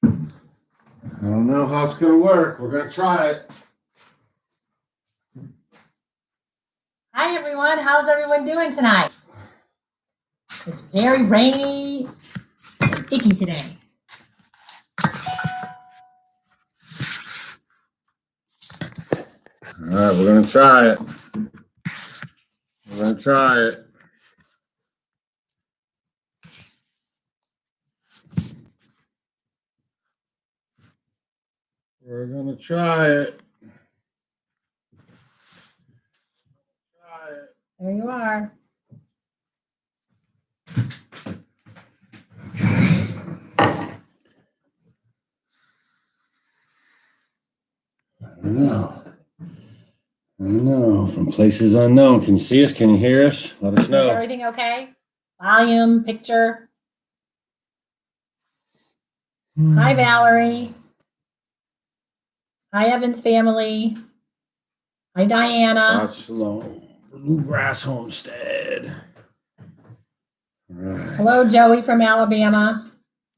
I don't know how it's going to work. We're going to try it. Hi, everyone. How's everyone doing tonight? It's very rainy and icky today. All right, we're going to try it. We're going to try it. We're going to try it. There you are. I don't know. From places unknown. Can you see us? Can you hear us? Let us know. Is everything okay? Volume, picture. Hi, Valerie. Hi, Evan's family. Hi, Diana. Watch slow. Bluegrass Homestead. All right. Hello, Joey from Alabama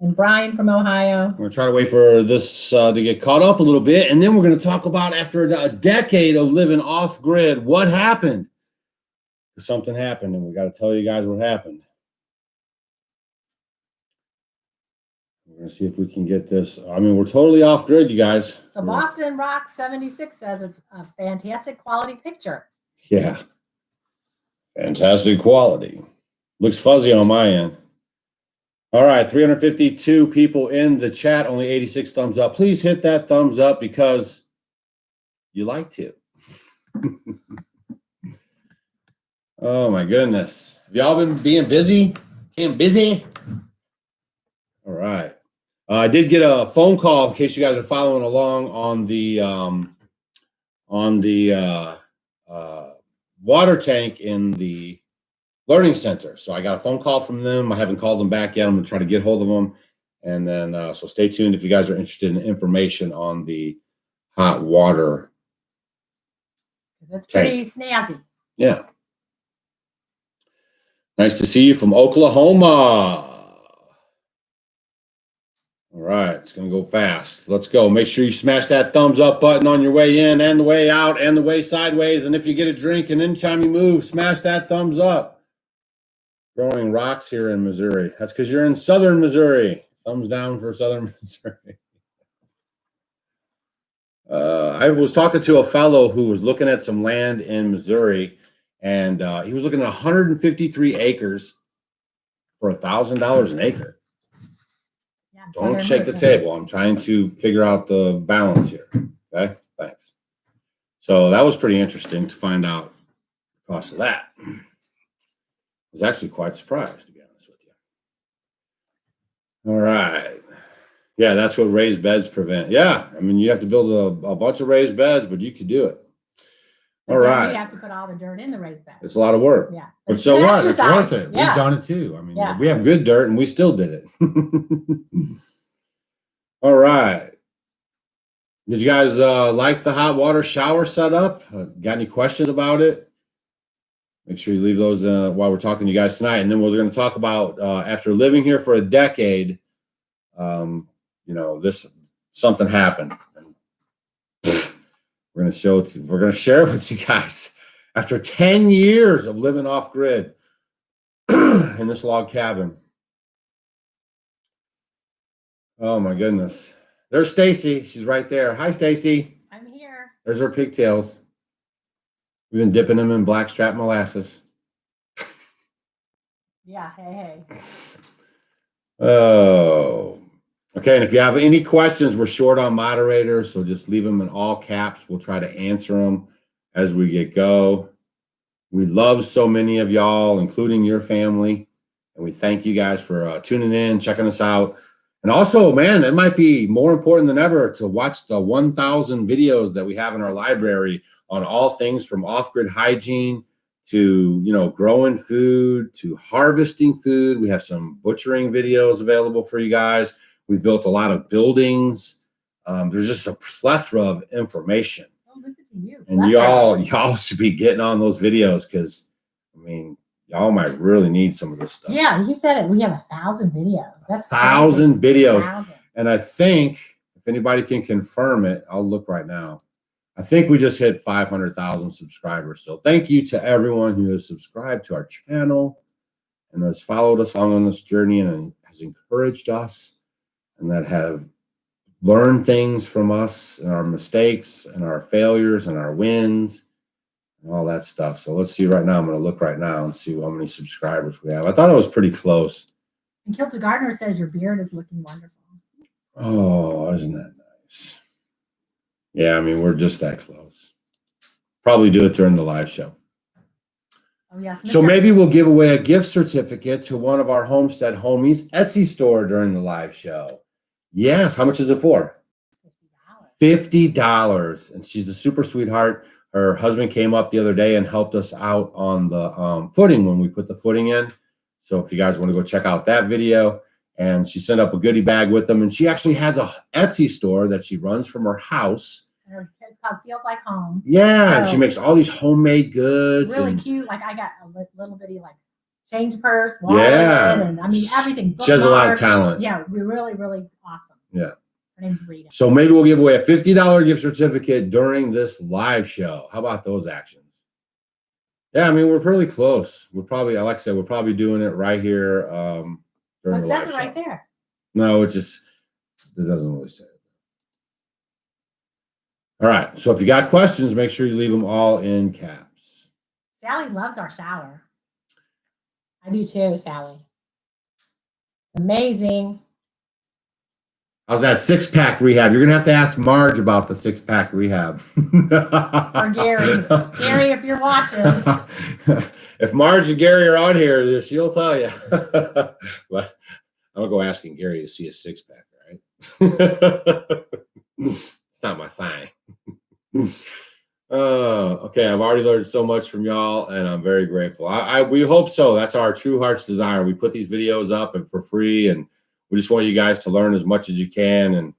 and Brian from Ohio. I'm going to try to wait for this to get caught up a little bit, and then we're going to talk about, after a decade of living off-grid, what happened. Something happened, and we got to tell you guys what happened. We're going to see if we can get this. I mean, we're totally off-grid, you guys. So Boston Rock 76 says it's a fantastic quality picture. Yeah. Fantastic quality. Looks fuzzy on my end. All right, 352 people in the chat, only 86 thumbs up. Please hit that thumbs up because you like to. Oh, my goodness. Have y'all been being busy? Staying busy? All right. I did get a phone call, in case you guys are following along, on the water tank in the learning center. So I got a phone call from them. I haven't called them back yet. I'm going to try to get hold of them. And then, so stay tuned if you guys are interested in information on the hot water That's pretty snazzy. Yeah. Nice to see you from Oklahoma. All right, it's going to go fast. Let's go. Make sure you smash that thumbs up button on your way in and the way out and the way sideways. And if you get a drink and anytime you move, smash that thumbs up. Throwing rocks here in Missouri. That's because you're in southern Missouri. Thumbs down for southern Missouri. I was talking to a fellow who was looking at some land in Missouri, and he was looking at 153 acres for $1,000 an acre. Don't shake the table. I'm trying to figure out the balance here. Okay, thanks. So that was pretty interesting to find out the cost of that. I was actually quite surprised, to be honest with you. All right. Yeah, that's what raised beds prevent. Yeah, I mean, you have to build a bunch of raised beds, but you could do it. All right. You have to put all the dirt in the raised bed. It's a lot of work. Yeah. But so what? It's worth it. Yeah. We've done it too. I mean, we have good dirt and we still did it. All right. Did you guys like the hot water shower setup? Got any questions about it? Make sure you leave those while we're talking to you guys tonight. And then we're going to talk about after living here for a decade, you know, something happened. We're going to share it with you guys after 10 years of living off grid in this log cabin. Oh my goodness. There's Stacy. She's right there. Hi, Stacy. I'm here. There's her pigtails. We've been dipping them in blackstrap molasses. Yeah. Hey. Oh. Okay, and if you have any questions, we're short on moderators, so just leave them in all caps. We'll try to answer them as we go. We love so many of y'all, including your family, and we thank you guys for tuning in, checking us out. And also, man, it might be more important than ever to watch the 1,000 videos that we have in our library on all things from off-grid hygiene to, you know, growing food to harvesting food. We have some butchering videos available for you guys. We've built a lot of buildings. There's just a plethora of information. Oh, listen to you. And y'all should be getting on those videos because, I mean, y'all might really need some of this stuff. Yeah, he said it. We have 1,000 videos. That's 1,000 videos. 1,000. And I think if anybody can confirm it, I'll look right now. I think we just hit 500,000 subscribers. So thank you to everyone who has subscribed to our channel and has followed us along on this journey and has encouraged us and that have learned things from us and our mistakes and our failures and our wins and all that stuff. So let's see right now. I'm going to look right now and see how many subscribers we have. I thought it was pretty close. And Kilter Gardner says your beard is looking wonderful. Oh, isn't that nice? Yeah, I mean, we're just that close. Probably do it during the live show. Oh, yes. So maybe we'll give away a gift certificate to one of our Homestead homies Etsy store during the live show. Yes. How much is it for? $50. And she's a super sweetheart. Her husband came up the other day and helped us out on the footing when we put the footing in. So if you guys want to go check out that video, and she sent up a goodie bag with them. And she actually has a Etsy store that she runs from her house. It's called Feels Like Home. Yeah, and she makes all these homemade goods. Really cute. Like I got a little bitty like change purse, wallet, and I mean everything. She has a lot of talent. Yeah, we're really, really awesome. Yeah. Her name's Rita. So maybe we'll give away a $50 gift certificate during this live show. How about those actions? Yeah, I mean, we're pretty close. We're probably, like I said, we're probably doing it right here. It says it right there. No, it doesn't really say it. All right. So if you got questions, make sure you leave them all in caps. Sally loves our shower. I do too, Sally. Amazing. How's that 6-pack rehab? You're going to have to ask Marge about the 6-pack rehab. Or Gary. Gary, if you're watching. If Marge and Gary are on here, she'll tell you. But I'm going to go asking Gary to see a 6-pack, right? It's not my thing. Okay, I've already learned so much from y'all, and I'm very grateful. We hope so. That's our true heart's desire. We put these videos up and for free, and we just want you guys to learn as much as you can and,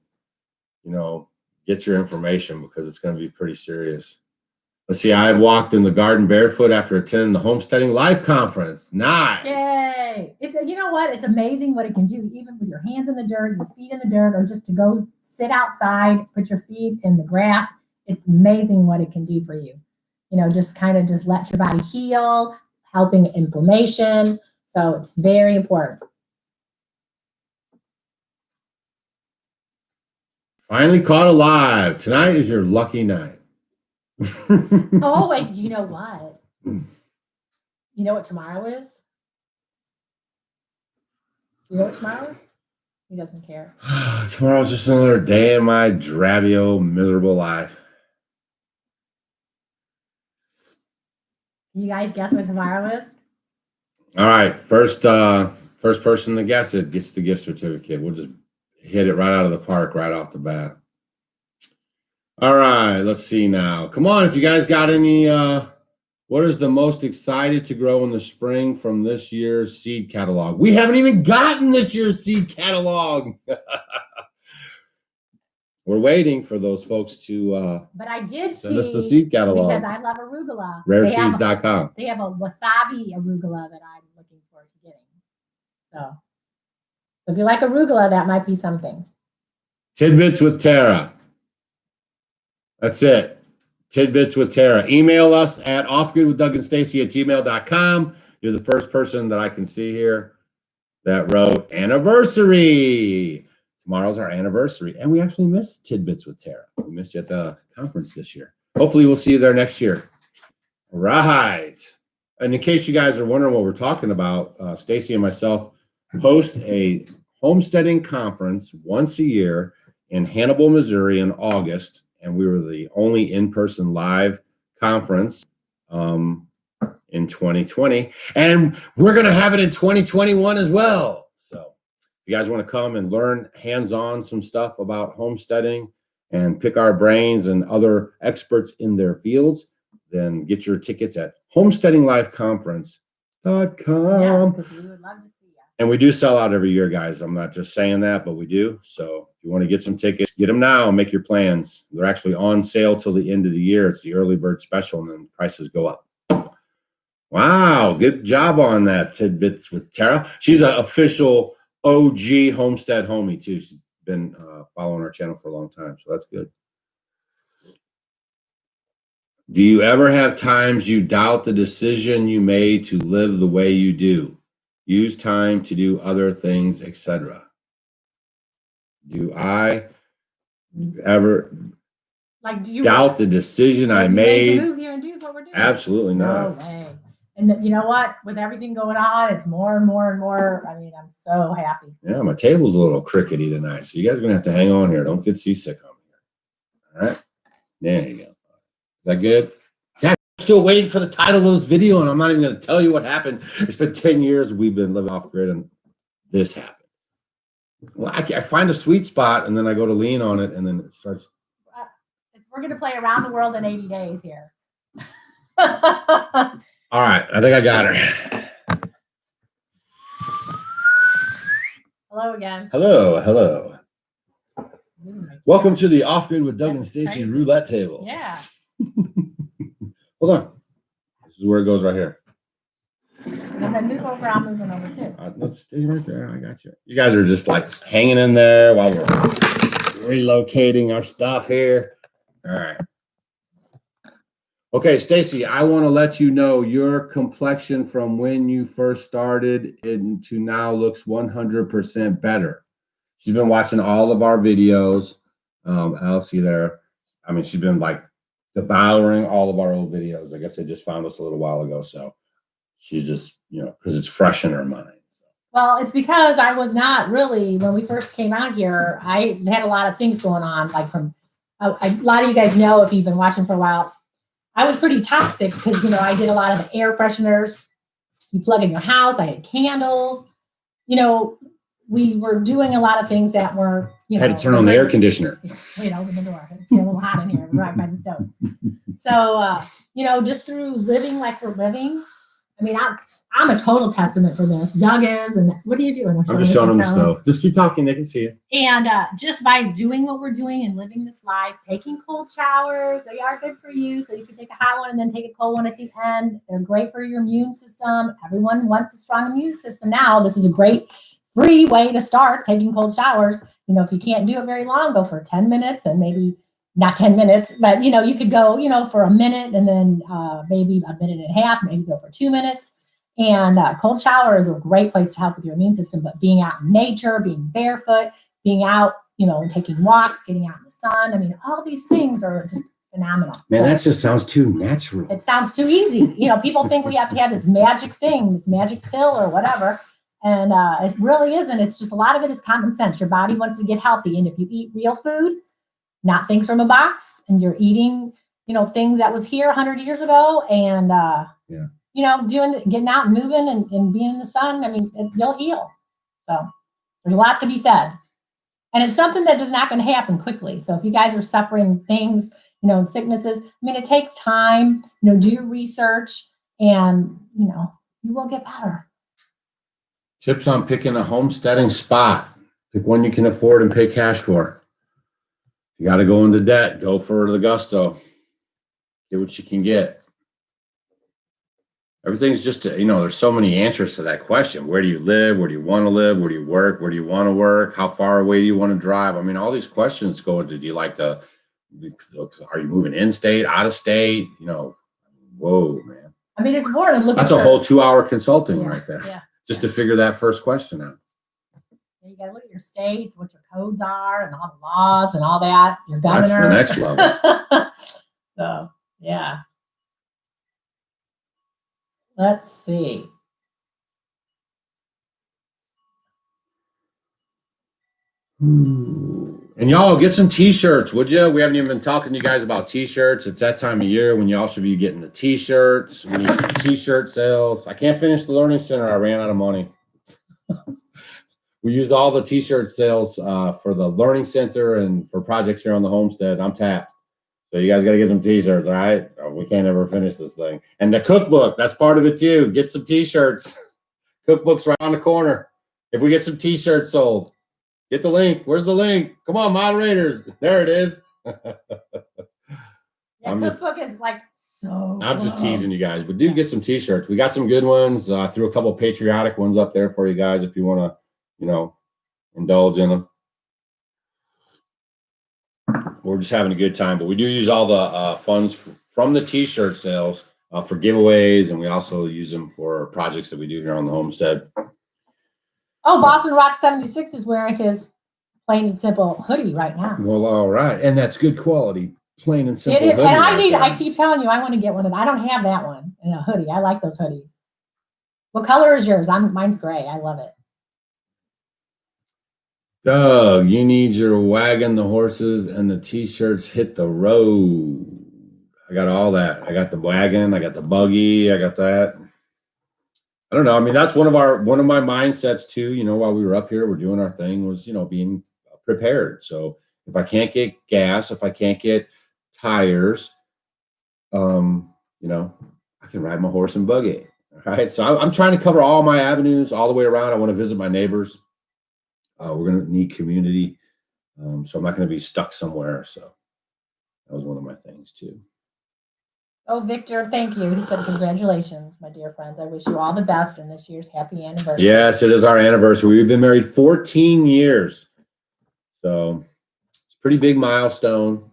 get your information because it's going to be pretty serious. Let's see. I've walked in the garden barefoot after attending the Homesteading Live Conference. Nice. Yay. You know what? It's amazing what it can do, even with your hands in the dirt, your feet in the dirt, or just to go sit outside, put your feet in the grass. It's amazing what it can do for you. Just kind of just let your body heal, helping inflammation. So it's very important. Finally caught alive. Tonight is your lucky night. Oh, wait, you know what? You know what tomorrow is? You know what tomorrow is? He doesn't care. Tomorrow's just another day in my drabby old miserable life. You guys guess what tomorrow is? All right. First person to guess it gets the gift certificate. We'll just hit it right out of the park right off the bat. All right, let's see now. Come on, if you guys got any, what is the most excited to grow in the spring from this year's seed catalog? We haven't even gotten this year's seed catalog. We're waiting for those folks to but I did send us the seed catalog. Because I love arugula. Rareseeds.com. They have a wasabi arugula that I'm looking forward to getting. So if you like arugula, that might be something. Tidbits with Tara. That's it. Tidbits with Tara. Email us at offgoodwithdougandstacy@gmail.com. You're the first person that I can see here that wrote anniversary. Tomorrow's our anniversary. And we actually missed Tidbits with Tara. We missed you at the conference this year. Hopefully we'll see you there next year. All right. And in case you guys are wondering what we're talking about, Stacy and myself host a homesteading conference once a year in Hannibal, Missouri in August. And we were the only in-person live conference in 2020. And we're going to have it in 2021 as well. So if you guys want to come and learn hands-on some stuff about homesteading and pick our brains and other experts in their fields, then get your tickets at homesteadinglifeconference.com. Yes, because we would love to see you. And we do sell out every year, guys. I'm not just saying that, but we do. So if you want to get some tickets, get them now and make your plans. They're actually on sale till the end of the year. It's the early bird special, and then prices go up. Wow, good job on that, Tidbits with Tara. She's an official OG Homestead homie, too. She's been following our channel for a long time, so that's good. Do you ever have times you doubt the decision you made to live the way you do? Use time to do other things, etc. Do I ever doubt the decision I made? To move here and do what we're doing? Absolutely not. No way. And you know what? With everything going on, it's more and more and more. I mean, I'm so happy. Yeah, my table's a little crickety tonight, so you guys are gonna have to hang on here. Don't get seasick on me. All right, there you go. Is that good? I'm still waiting for the title of this video, and I'm not even gonna tell you what happened. It's been 10 years we've been living off grid, and this happened. Well, I find a sweet spot, and then I go to lean on it, and then it starts. We're gonna play around the world in 80 days here. All right, I think I got her. Hello again. Hello. Welcome to the Off Grid with Doug and Stacy roulette table. Yeah. Hold on. This is where it goes right here. And then move over, I'm moving over too. Let's stay right there. I got you. You guys are just like hanging in there while we're relocating our stuff here. All right. Okay, Stacy, I want to let you know your complexion from when you first started into now looks 100% better. She's been watching all of our videos. I'll see there. I mean, she's been like devouring all of our old videos. I guess they just found us a little while ago. So she's just, because it's fresh in her mind. So. Well, it's because I was not really, when we first came out here, I had a lot of things going on, like from, a lot of you guys know if you've been watching for a while, I was pretty toxic because, I did a lot of the air fresheners. You plug in your house. I had candles. We were doing a lot of things that were, had to turn on the air conditioner. Wait, open the door. It's a little hot in here, right by the stove. So, just through living like we're living, I mean, I'm a total testament for this. Doug is, and what are you doing? I'm just showing them the stove. Just keep talking. They can see it. And just by doing what we're doing and living this life, taking cold showers, they are good for you. So you can take a hot one and then take a cold one at the end. They're great for your immune system. Everyone wants a strong immune system now. This is a great free way to start taking cold showers. If you can't do it very long, go for 10 minutes and maybe not 10 minutes, but you could go, for a minute and then maybe a minute and a half, maybe go for 2 minutes. And cold shower is a great place to help with your immune system, but being out in nature, being barefoot, being out, taking walks, getting out in the sun. I mean, all these things are just phenomenal. Man, that just sounds too natural. It sounds too easy. People think we have to have this magic thing, this magic pill or whatever. And it really isn't. It's just a lot of it is common sense. Your body wants to get healthy. And if you eat real food, not things from a box, and you're eating, things that was here 100 years ago, and getting out and moving and being in the sun, I mean, you'll heal. So there's a lot to be said. And it's something that is not going to happen quickly. So if you guys are suffering things, sicknesses, I mean, it takes time, do your research, and, you will get better. Tips on picking a homesteading spot. Pick one you can afford and pay cash for. You got to go into debt. Go for the gusto. Get what you can get. Everything's just, there's so many answers to that question. Where do you live? Where do you want to live? Where do you work? Where do you want to work? How far away do you want to drive? I mean, all these questions go into, do you like to, are you moving in state, out of state? Whoa, man. I mean, it's important to look That's at a whole 2-hour consulting right there. Yeah. Just to figure that first question out. You got to look at your states, what your codes are, and all the laws and all that. Your governor. That's the next level. So, yeah. Let's see. And y'all get some t-shirts, would you? We haven't even been talking to you guys about t-shirts. It's that time of year when y'all should be getting the t-shirts. We need some t-shirt sales. I can't finish the Learning Center. I ran out of money. We used all the t-shirt sales for the Learning Center and for projects here on the homestead. I'm tapped. So you guys got to get some t-shirts, all right? We can't ever finish this thing. And the cookbook, that's part of it too. Get some t-shirts. Cookbook's right on the corner. If we get some t-shirts sold, get the link. Where's the link? Come on, moderators. There it is. Cookbook is like so I'm just teasing you guys, but do get some t-shirts. We got some good ones. I threw a couple patriotic ones up there for you guys if you want to, indulge in them. we're just having a good time. But we do use all the funds from the t-shirt sales for giveaways, and we also use them for projects that we do here on the homestead. Oh, Boston Rock 76 is wearing his plain and simple hoodie right now. Well, all right, and that's good quality, plain and simple. It is, hoodie and right I keep telling you, I want to get one of them. I don't have that one in a hoodie. I like those hoodies. What color is yours? Mine's gray. I love it. Doug, you need your wagon, the horses, and the t-shirts hit the road. I got all that. I got the wagon, I got the buggy, I got that. I don't know. I mean, that's one of my mindsets too. You know, while we were up here, we're doing our thing was, you know, being prepared. So if I can't get gas, if I can't get tires, you know, I can ride my horse and buggy. All right. So I'm trying to cover all my avenues all the way around. I want to visit my neighbors. We're going to need community. So I'm not going to be stuck somewhere. So that was one of my things too. Oh, Victor, thank you. He said, congratulations, my dear friends. I wish you all the best in this year's happy anniversary. Yes, it is our anniversary. We've been married 14 years. So it's a pretty big milestone.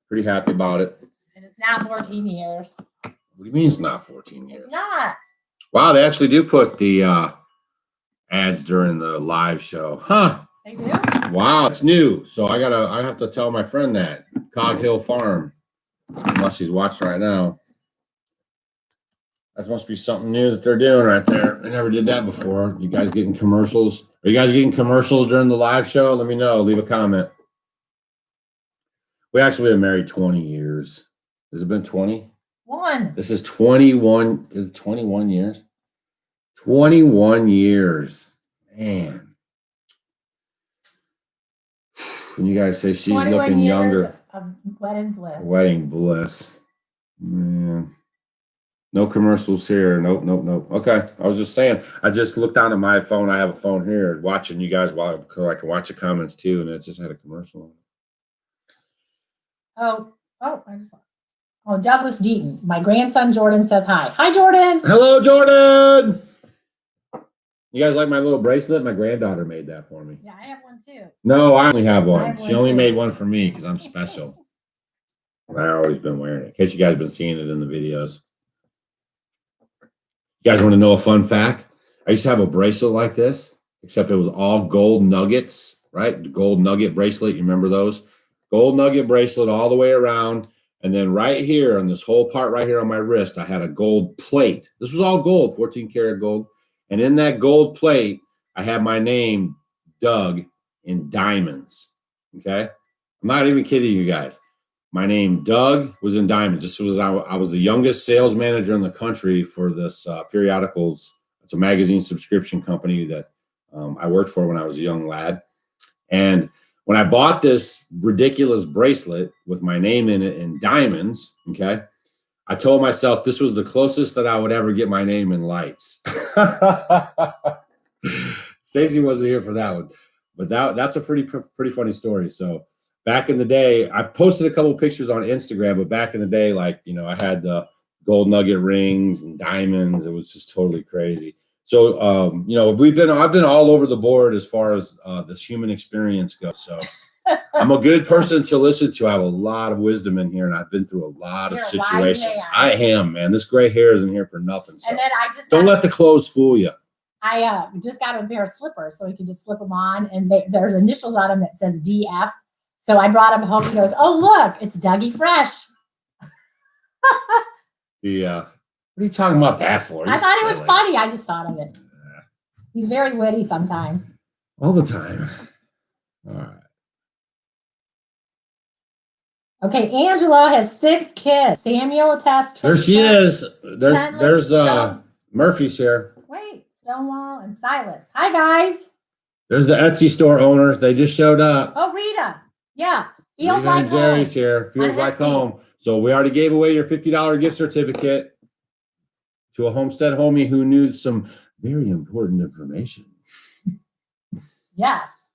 Pretty happy about it. And it's not 14 years. What do you mean it's not 14 years? It's not. Wow, they actually do put the ads during the live show. Huh. They do? Wow, it's new. So I have to tell my friend that. Cog Hill Farm. Unless he's watching right now. That must be something new that they're doing right there. They never did that before. You guys getting commercials? Are you guys getting commercials during the live show? Let me know. Leave a comment. We actually been married 20 years. Has it been 20? This is 21. This is 21 years. 21 years. Man. When you guys say she's looking younger. Wedding bliss. Wedding bliss. Man. No commercials here. Nope. Okay. I was just saying, I just looked down at my phone. I have a phone here watching you guys while I can watch the comments too. And it just had a commercial on it. Oh, Douglas Deaton. My grandson Jordan says hi. Hi, Jordan. Hello, Jordan. You guys like my little bracelet? My granddaughter made that for me. Yeah, I have one too. No, I only have one. She only too. made one for me because I'm special. I've always been wearing it. In case you guys have been seeing it in the videos. You guys want to know a fun fact? I used to have a bracelet like this, except it was all gold nuggets, right? The gold nugget bracelet. You remember those? Gold nugget bracelet all the way around. And then right here on this whole part right here on my wrist, I had a gold plate. This was all gold, 14 karat gold. And in that gold plate, I had my name, Doug, in diamonds. Okay? I'm not even kidding you guys. My name, Doug, was in diamonds. I was the youngest sales manager in the country for this periodicals. It's a magazine subscription company that I worked for when I was a young lad. And when I bought this ridiculous bracelet with my name in it in diamonds, okay, I told myself this was the closest that I would ever get my name in lights. Stacy wasn't here for that one, but that's a pretty funny story. So back in the day, I've posted a couple of pictures on Instagram, but back in the day, like, you know, I had the gold nugget rings and diamonds. It was just totally crazy. So, you know, I've been all over the board as far as this human experience goes. So I'm a good person to listen to. I have a lot of wisdom in here, and I've been through a lot of situations. I am, man. This gray hair isn't here for nothing. So and then don't let the clothes fool you. I just got a pair of slippers so we can just slip them on, and there's initials on them that says DF. So I brought them home. He goes, "Oh, look, it's Dougie Fresh." What are you talking about that for? I thought it was funny. I just thought of it. He's very witty sometimes. All the time. All right. Okay, Angela has 6 kids. Samuel attests. There she is. There's Murphy's here. Wait, Stonewall and Silas. Hi, guys. There's the Etsy store owners. They just showed up. Oh, Rita. Yeah. Feels Rita like and Jerry's home. Here. Feels like home. So we already gave away your $50 gift certificate to a Homestead homie who knew some very important information. Yes.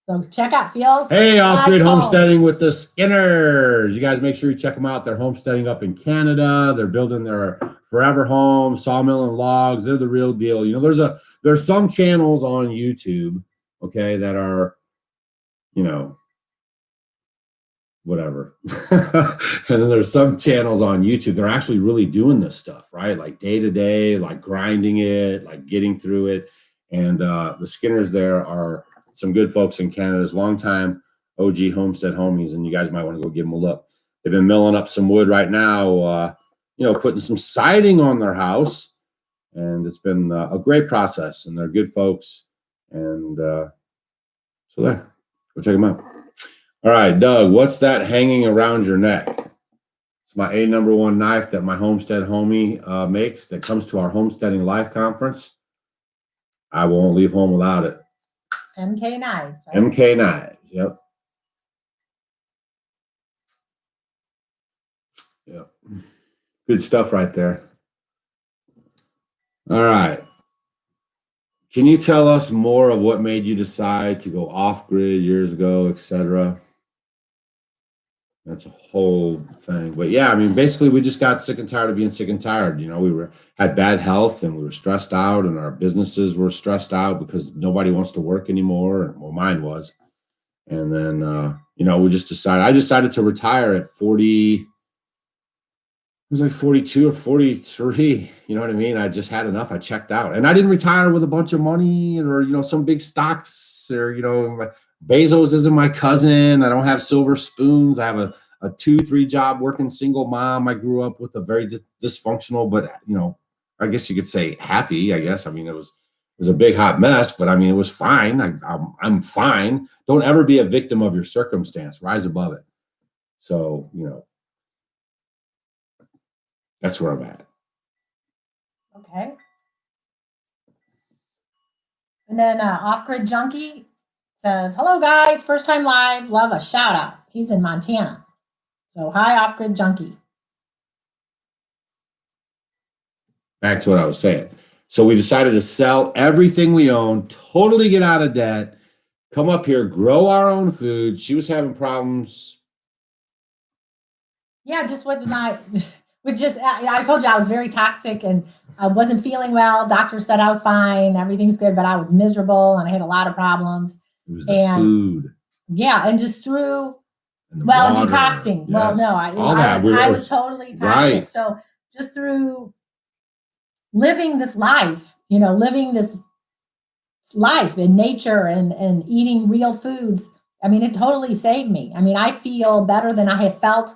So check out Feels. Hey, Off-Grid Homesteading with the Skinners. You guys make sure you check them out. They're homesteading up in Canada. They're building their forever home, sawmill and logs. They're the real deal. You know, there's some channels on YouTube, okay, that are, you know, whatever. And then there's some channels on YouTube. They're actually really doing this stuff, right? Like day to day, like grinding it, like getting through it. And the Skinners there are some good folks in Canada's longtime OG Homestead homies, and you guys might want to go give them a look. They've been milling up some wood right now, putting some siding on their house, and it's been a great process, and they're good folks. And so there, go check them out. All right, Doug, what's that hanging around your neck? It's my A#1 knife that my Homestead homie makes that comes to our Homesteading Life Conference. I won't leave home without it. MK knives, right? MK knives, yep. Yep. Good stuff right there. All right. Can you tell us more of what made you decide to go off-grid years ago, etc.? That's a whole thing. But yeah, I mean, basically we just got sick and tired of being sick and tired. We had bad health and we were stressed out, and our businesses were stressed out because nobody wants to work anymore. Well, mine was. And then, we just decided, I decided to retire at 40. It was like 42 or 43. You know what I mean? I just had enough. I checked out, and I didn't retire with a bunch of money or, some big stocks or, Bezos isn't my cousin. I don't have silver spoons. I have a 2-3 job working single mom. I grew up with a very dysfunctional, but I guess you could say happy. I guess. I mean, it was a big hot mess, but I mean, it was fine. I'm fine. Don't ever be a victim of your circumstance. Rise above it. So that's where I'm at. Okay. And then Off-Grid Junkie says, hello guys, first time live, love a shout out. He's in Montana. So hi, Off-Grid Junkie. Back to what I was saying. So we decided to sell everything we own, totally get out of debt, come up here, grow our own food. She was having problems. Yeah, just with I told you I was very toxic and I wasn't feeling well. Doctor said I was fine, everything's good, but I was miserable and I had a lot of problems. It was the food. Yeah, and just through water, detoxing. Yes. Well, no, I was totally toxic. Right. So just through living this life, living this life in nature and eating real foods, I mean, it totally saved me. I mean, I feel better than I have felt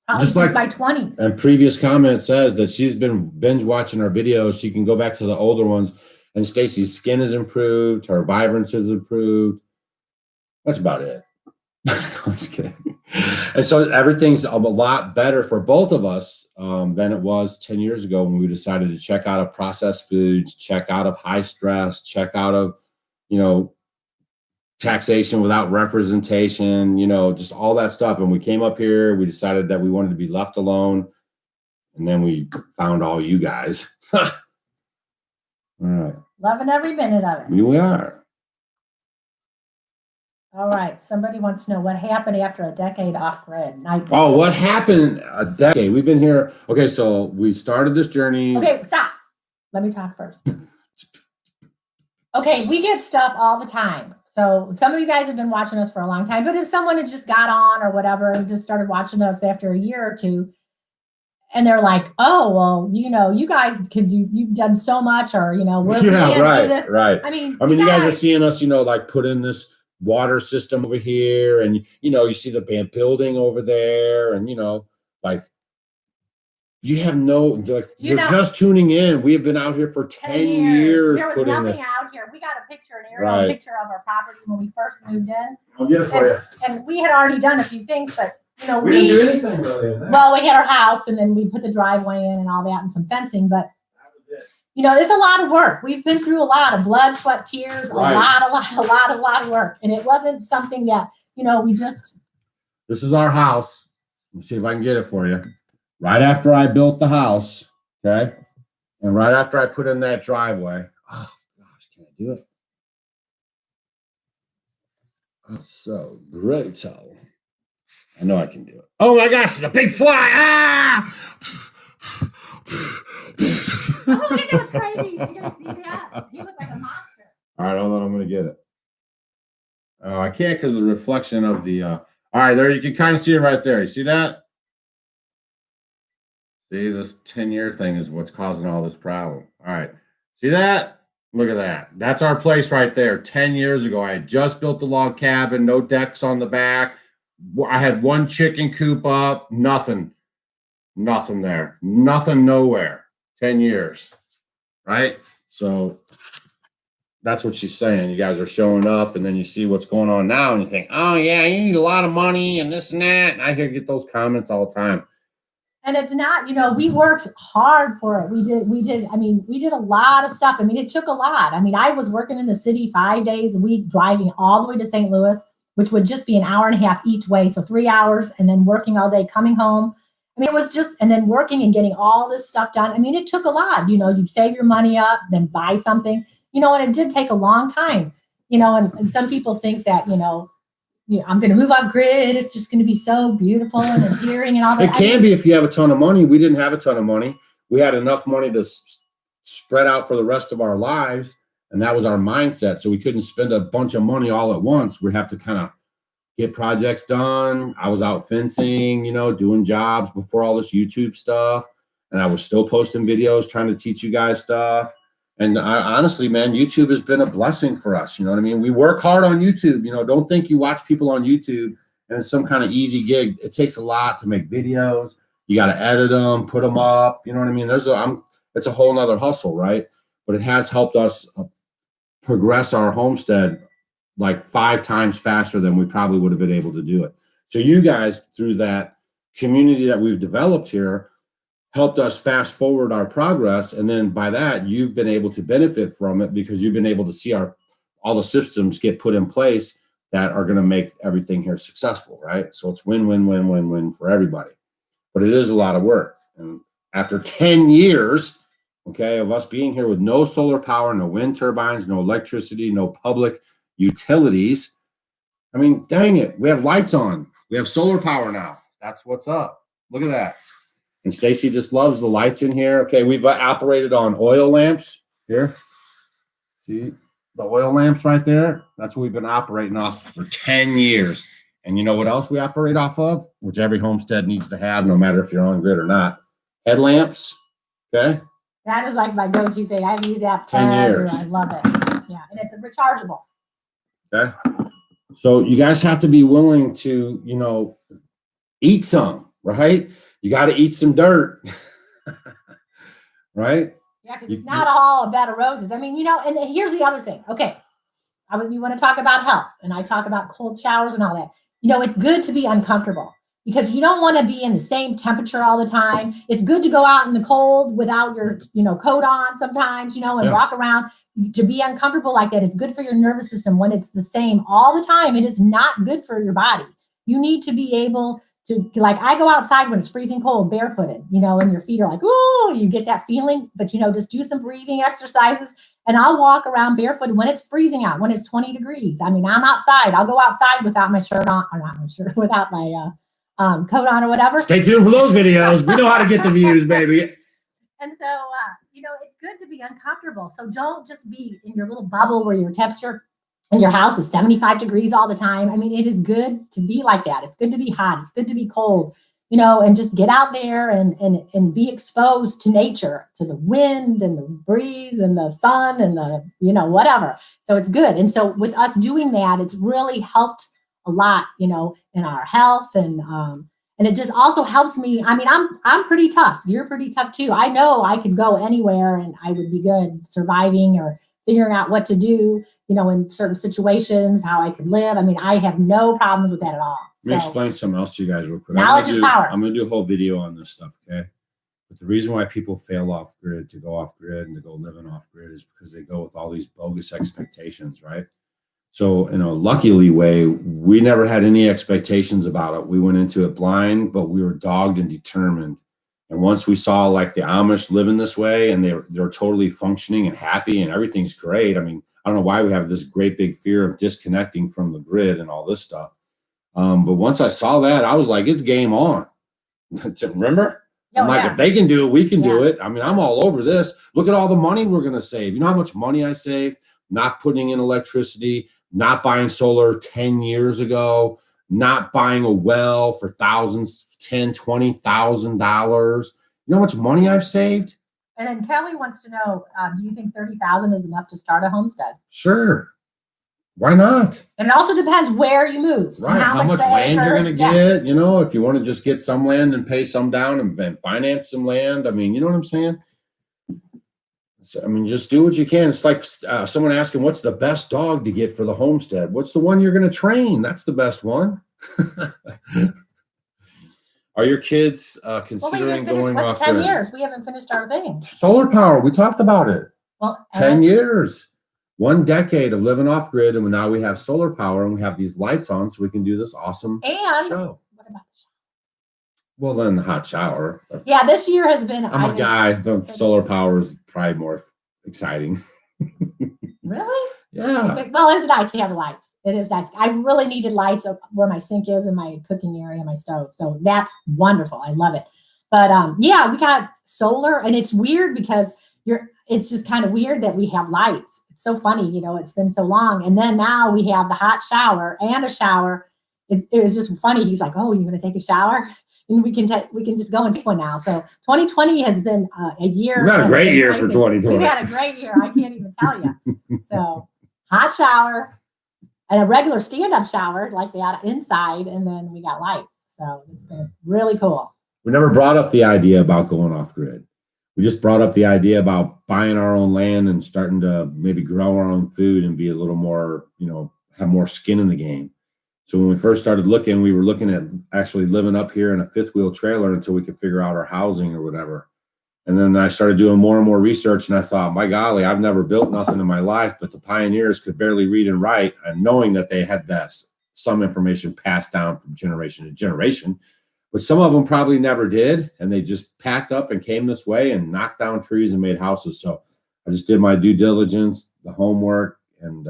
probably since my 20s. And previous comment says that she's been binge watching our videos. She can go back to the older ones, and Stacy's skin is improved, her vibrance is improved. That's about it. I'm just kidding. And so everything's a lot better for both of us than it was 10 years ago when we decided to check out of processed foods, check out of high stress, check out of, taxation without representation, just all that stuff. And we came up here, we decided that we wanted to be left alone. And then we found all you guys. All right. Loving every minute of it. Here we are. All right. Somebody wants to know what happened after a decade off grid. Oh, what happened a decade? We've been here. Okay, so we started this journey. Okay, stop. Let me talk first. Okay, we get stuff all the time. So some of you guys have been watching us for a long time, but if someone had just got on or whatever and just started watching us after a year or two, and they're like, oh, well, you guys you've done so much, or, we're right. I mean, you guys are seeing us, like put in this water system over here, and you see the building over there, and like you have you're just tuning in. We have been out here for 10 years. There was nothing out here. We got a picture, an aerial picture of our property when we first moved in. I'll get it for you. And we had already done a few things, but we didn't do anything really in that. Well, we had our house, and then we put the driveway in and all that, and some fencing, but it's a lot of work. We've been through a lot of blood, sweat, tears, a lot of work. And it wasn't something that, we just. This is our house. Let's see if I can get it for you. Right after I built the house, okay? And right after I put in that driveway. Oh, gosh, can I do it? Oh, so great. I know I can do it. Oh, my gosh, it's a big fly. Ah! Oh my gosh, that was crazy. You guys see that? He looked like a monster. All right, hold on, I'm gonna get it. Oh, I can't because of the reflection of the All right, there you can kind of see it right there. You see that? See, this 10-year thing is what's causing all this problem. All right, see that? Look at that. That's our place right there. 10 years ago, I had just built the log cabin, no decks on the back. I had one chicken coop up, nothing there, nothing nowhere. 10 years, right? So that's what she's saying. You guys are showing up, and then you see what's going on now, and you think, oh, yeah, you need a lot of money and this and that. And I get those comments all the time. And it's not, we worked hard for it. We did a lot of stuff. I mean, it took a lot. I mean, I was working in the city 5 days a week, driving all the way to St. Louis, which would just be an hour and a half each way. So 3 hours, and then working all day, coming home. I mean, it was just, and then working and getting all this stuff done. I mean, it took a lot. You'd save your money up, then buy something, and it did take a long time, and some people think that, I'm going to move off grid. It's just going to be so beautiful and endearing and all that. It can be if you have a ton of money. We didn't have a ton of money. We had enough money to spread out for the rest of our lives. And that was our mindset. So we couldn't spend a bunch of money all at once. We have to kind of get projects done. I was out fencing, doing jobs before all this YouTube stuff. And I was still posting videos, trying to teach you guys stuff. And honestly, man, YouTube has been a blessing for us. You know what I mean? We work hard on YouTube. Don't think you watch people on YouTube and it's some kind of easy gig. It takes a lot to make videos. You got to edit them, put them up. You know what I mean? It's a whole nother hustle, right? But it has helped us progress our homestead like 5 times faster than we probably would have been able to do it. So you guys, through that community that we've developed here, helped us fast forward our progress. And then by that, you've been able to benefit from it because you've been able to see all the systems get put in place that are going to make everything here successful, right? So it's win, win, win, win, win for everybody. But it is a lot of work. And after 10 years, okay, of us being here with no solar power, no wind turbines, no electricity, no public utilities, I mean, dang it, we have lights on. We have solar power now. That's what's up. Look at that. And Stacy just loves the lights in here. Okay, we've operated on oil lamps here. See the oil lamps right there? That's what we've been operating off for 10 years. And you know what else we operate off of? Which every homestead needs to have, no matter if you're on grid or not. Headlamps, okay? That is like my go-to thing. I've used that 10 years. I love it. Yeah, and it's rechargeable. Okay. So you guys have to be willing to, eat some, right? You got to eat some dirt, right? Yeah, because it's not all a bed of roses. I mean, and here's the other thing. Okay, you want to talk about health, and I talk about cold showers and all that. It's good to be uncomfortable because you don't want to be in the same temperature all the time. It's good to go out in the cold without your, coat on sometimes, and walk around. To be uncomfortable like that is good for your nervous system when it's the same all the time. It is not good for your body. You need to be able to, like, I go outside when it's freezing cold, barefooted, and your feet are like, oh, you get that feeling, but, just do some breathing exercises and I'll walk around barefooted when it's freezing out, when it's 20 degrees. I mean, I'm outside. I'll go outside without my shirt on, or not my shirt, without my coat on or whatever. Stay tuned for those videos. We know how to get the views, baby. And so, it's good to be uncomfortable. So don't just be in your little bubble where your temperature in your house is 75 degrees all the time. I mean, it is good to be like that. It's good to be hot. It's good to be cold, and just get out there and be exposed to nature, to the wind and the breeze and the sun and the, whatever. So it's good. And so with us doing that, it's really helped a lot, in our health and it just also helps me. I mean, I'm pretty tough. You're pretty tough too. I know I could go anywhere and I would be good surviving or figuring out what to do, in certain situations, how I could live. I mean, I have no problems with that at all. Let me explain something else to you guys real quick. Knowledge is power. I'm going to do a whole video on this stuff, okay? But the reason why people fail off grid, to go off grid and to go living off grid is because they go with all these bogus expectations, right? So in a luckily way, we never had any expectations about it. We went into it blind, but we were dogged and determined. And once we saw like the Amish living this way and they're totally functioning and happy and everything's great. I mean, I don't know why we have this great big fear of disconnecting from the grid and all this stuff. But once I saw that, I was like, it's game on. Remember? I'm like, if they can do it, we can do it. I mean, I'm all over this. Look at all the money we're going to save. You know how much money I saved? Not putting in electricity, not buying solar 10 years ago, not buying a well for thousands, $10,000, $20,000. You know how much money I've saved? And then Kelly wants to know, do you think 30,000 is enough to start a homestead? Sure. Why not? And it also depends where you move. Right. How much land you're going to get, you know, if you want to just get some land and pay some down and finance some land. I mean, you know what I'm saying? So, I mean, just do what you can. It's like someone asking, what's the best dog to get for the homestead? What's the one you're going to train? That's the best one. Are your kids considering going off 10 years? We haven't finished our thing. Solar power. We talked about it. Well, 10 years. 1 decade of living off grid, and now we have solar power and we have these lights on, so we can do this awesome show. What about the shower? Well, then the hot shower. Yeah, this year has been. I'm a guy. The solar power is probably more exciting. Really? Yeah. Well, it's nice to have lights. It is nice. I really needed lights where my sink is and my cooking area, my stove. So that's wonderful. I love it. But yeah, we got solar, and it's weird because it's just kind of weird that we have lights. It's so funny, you know, it's been so long. And then now we have the hot shower and a shower. It was just funny. He's like, oh, you're going to take a shower? And we can just go and take one now. So 2020 has been a year. We've had a great year for 2020. We've had a great year. I can't even tell you. So hot shower and a regular stand-up shower like the inside. And then we got lights. So it's been really cool. We never brought up the idea about going off grid. We just brought up the idea about buying our own land and starting to maybe grow our own food and be a little more, you know, have more skin in the game. So when we first started looking, we were looking at actually living up here in a fifth wheel trailer until we could figure out our housing or whatever. And then I started doing more and more research, and I thought, my golly, I've never built nothing in my life, but the pioneers could barely read and write, and knowing that they had some information passed down from generation to generation. But some of them probably never did, and they just packed up and came this way and knocked down trees and made houses. So I just did my due diligence, the homework, and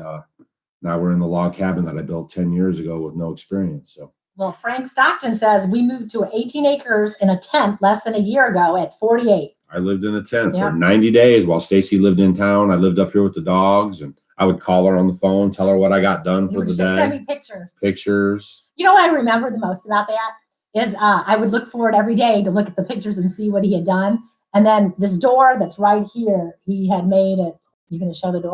now we're in the log cabin that I built 10 years ago with no experience. So, well, Frank Stockton says we moved to 18 acres in a tent less than a year ago at 48. I lived in a tent for 90 days while Stacy lived in town. I lived up here with the dogs, and I would call her on the phone, tell her what I got done for the day. Send me pictures. You know what I remember the most about that? Is I would look forward every day to look at the pictures and see what he had done. And then this door that's right here, he had made it. You going to show the door?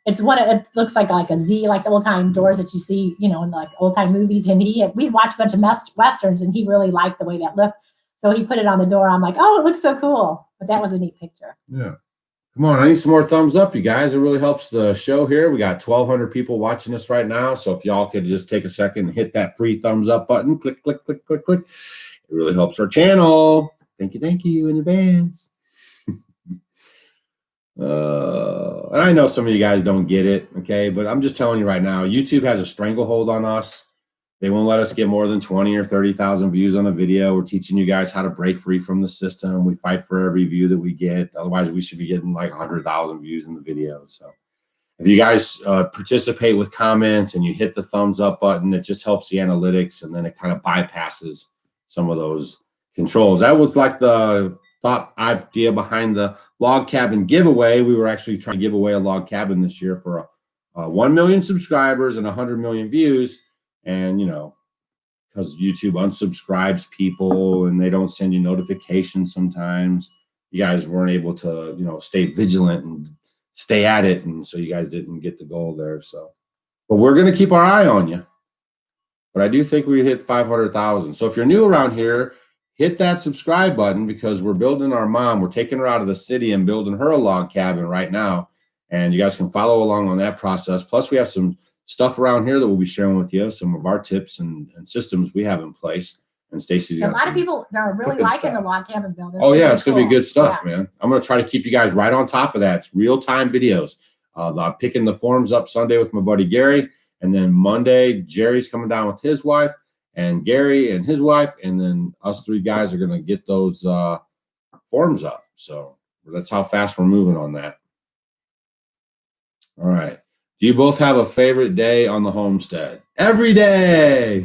It's it looks like a Z, like the old time doors that you see, you know, in like old time movies. And we'd watch a bunch of Westerns, and he really liked the way that looked. So he put it on the door. I'm like, oh, it looks so cool. But that was a neat picture. Yeah. Come on, I need some more thumbs up, you guys. It really helps the show here. We got 1,200 people watching us right now. So if y'all could just take a second and hit that free thumbs up button, click, click, click, click, click. It really helps our channel. Thank you in advance. And I know some of you guys don't get it, okay? But I'm just telling you right now, YouTube has a stranglehold on us. They won't let us get more than 20 or 30,000 views on a video. We're teaching you guys how to break free from the system. We fight for every view that we get. Otherwise, we should be getting like 100,000 views in the video. So if you guys participate with comments and you hit the thumbs up button, it just helps the analytics, and then it kind of bypasses some of those controls. That was like the thought idea behind the log cabin giveaway. We were actually trying to give away a log cabin this year for 1 million subscribers and 100 million views. And, you know, because YouTube unsubscribes people and they don't send you notifications sometimes, you guys weren't able to, you know, stay vigilant and stay at it. And so you guys didn't get the goal there. So, but we're going to keep our eye on you. But I do think we hit 500,000. So if you're new around here, hit that subscribe button, because we're building our mom. We're taking her out of the city and building her a log cabin right now. And you guys can follow along on that process. Plus, we have some stuff around here that we'll be sharing with you, some of our tips and systems we have in place. And Stacy's got a lot of people that are really liking the log cabin building. Oh yeah, it's gonna be good stuff, man. I'm gonna try to keep you guys right on top of that. It's real-time videos. I'm picking the forms up Sunday with my buddy Gary, and then Monday Jerry's coming down with his wife, and Gary and his wife, and then us three guys are gonna get those forms up. So that's how fast we're moving on that. All right. Do you both have a favorite day on the homestead? Every day.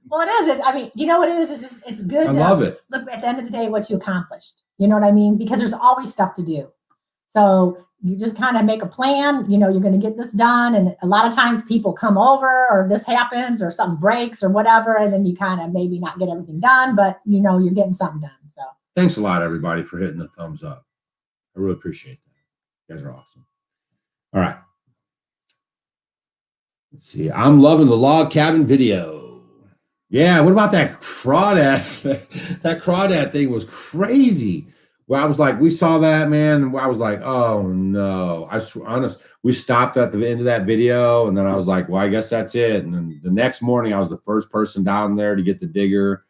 Well, it is. I mean, you know what it is? It's good. I love it. Look at the end of the day what you accomplished. You know what I mean? Because there's always stuff to do. So you just kind of make a plan, you know, you're going to get this done. And a lot of times people come over or this happens or something breaks or whatever. And then you kind of maybe not get everything done, but you know, you're getting something done. So thanks a lot, everybody, for hitting the thumbs up. I really appreciate that. You guys are awesome. All right. Let's see. I'm loving the log cabin video. Yeah. What about that crawdad? That crawdad thing was crazy. Well, I was like, we saw that, man. And I was like, oh no. We stopped at the end of that video. And then I was like, well, I guess that's it. And then the next morning I was the first person down there to get the digger.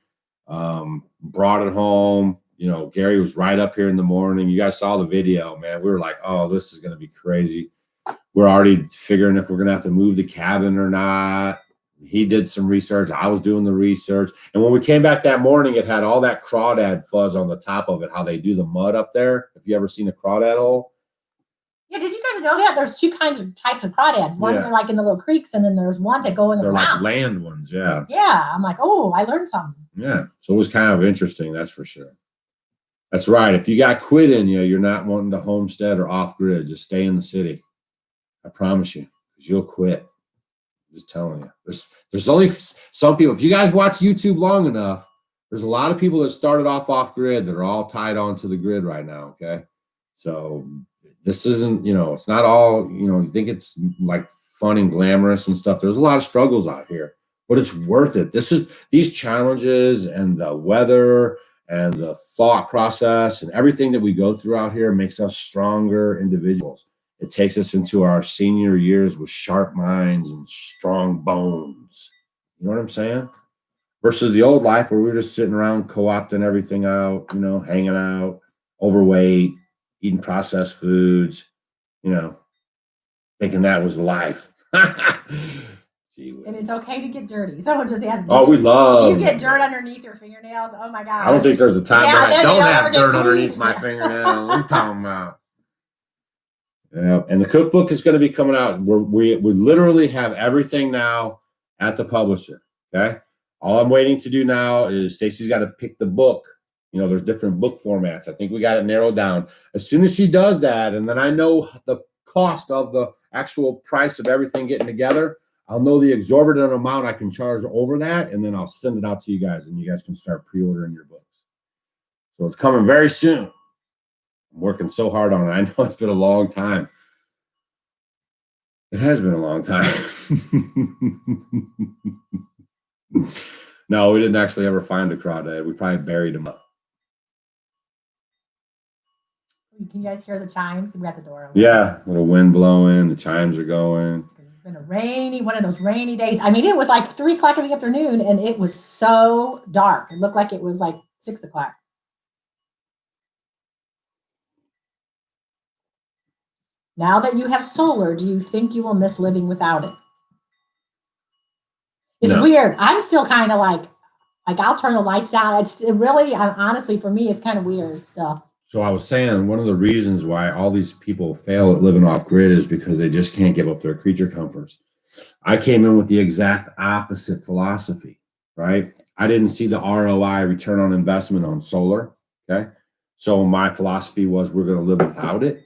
Brought it home. You know, Gary was right up here in the morning. You guys saw the video, man. We were like, oh, this is going to be crazy. We're already figuring if we're going to have to move the cabin or not. He did some research. I was doing the research. And when we came back that morning, it had all that crawdad fuzz on the top of it, how they do the mud up there. Have you ever seen a crawdad hole? yeah, did you guys know that there's two kinds of types of crawdads? One are like in the little creeks, and then there's ones that go in the ground. They're like land ones, yeah. Yeah, I'm like, oh, I learned something. Yeah, so it was kind of interesting, that's for sure. That's right. If you got quit in you, you're not wanting to homestead or off grid. Just stay in the city. I promise you, because you'll quit. I'm just telling you. There's only some people. If you guys watch YouTube long enough, there's a lot of people that started off grid that are all tied onto the grid right now. Okay, so this isn't, you know, it's not all, you know, you think it's like fun and glamorous and stuff. There's a lot of struggles out here, but it's worth it. These challenges and the weather and the thought process and everything that we go through out here makes us stronger individuals. It takes us into our senior years with sharp minds and strong bones. You know what I'm saying? Versus the old life where we were just sitting around co-opting everything out, you know, hanging out, overweight, eating processed foods, you know, thinking that was life. And it's okay to get dirty. Someone just asked, we love. Do you get dirt underneath your fingernails? Oh my gosh. I don't think there's a time that I don't have dirt underneath my Yeah. fingernails. What are you talking about? Yeah, and the cookbook is going to be coming out. We literally have everything now at the publisher. Okay, all I'm waiting to do now is Stacy's got to pick the book. You know, there's different book formats. I think we got it narrowed down. As soon as she does that, and then I know the cost of the actual price of everything getting together, I'll know the exorbitant amount I can charge over that, and then I'll send it out to you guys, and you guys can start pre-ordering your books. So it's coming very soon. I'm working so hard on it. I know it's been a long time. It has been a long time. No, we didn't actually ever find a crawdad. We probably buried him up. Can you guys hear the chimes? We got the door open. Yeah, little wind blowing. The chimes are going. It's been one of those rainy days. I mean, it was like 3 o'clock in the afternoon, and it was so dark. It looked like it was like 6 o'clock. Now that you have solar, do you think you will miss living without it? It's weird. I'm still kind of like I'll turn the lights down. Honestly, for me, it's kind of weird still. So I was saying one of the reasons why all these people fail at living off grid is because they just can't give up their creature comforts. I came in with the exact opposite philosophy, right? I didn't see the ROI, return on investment, on solar. Okay. So my philosophy was we're going to live without it.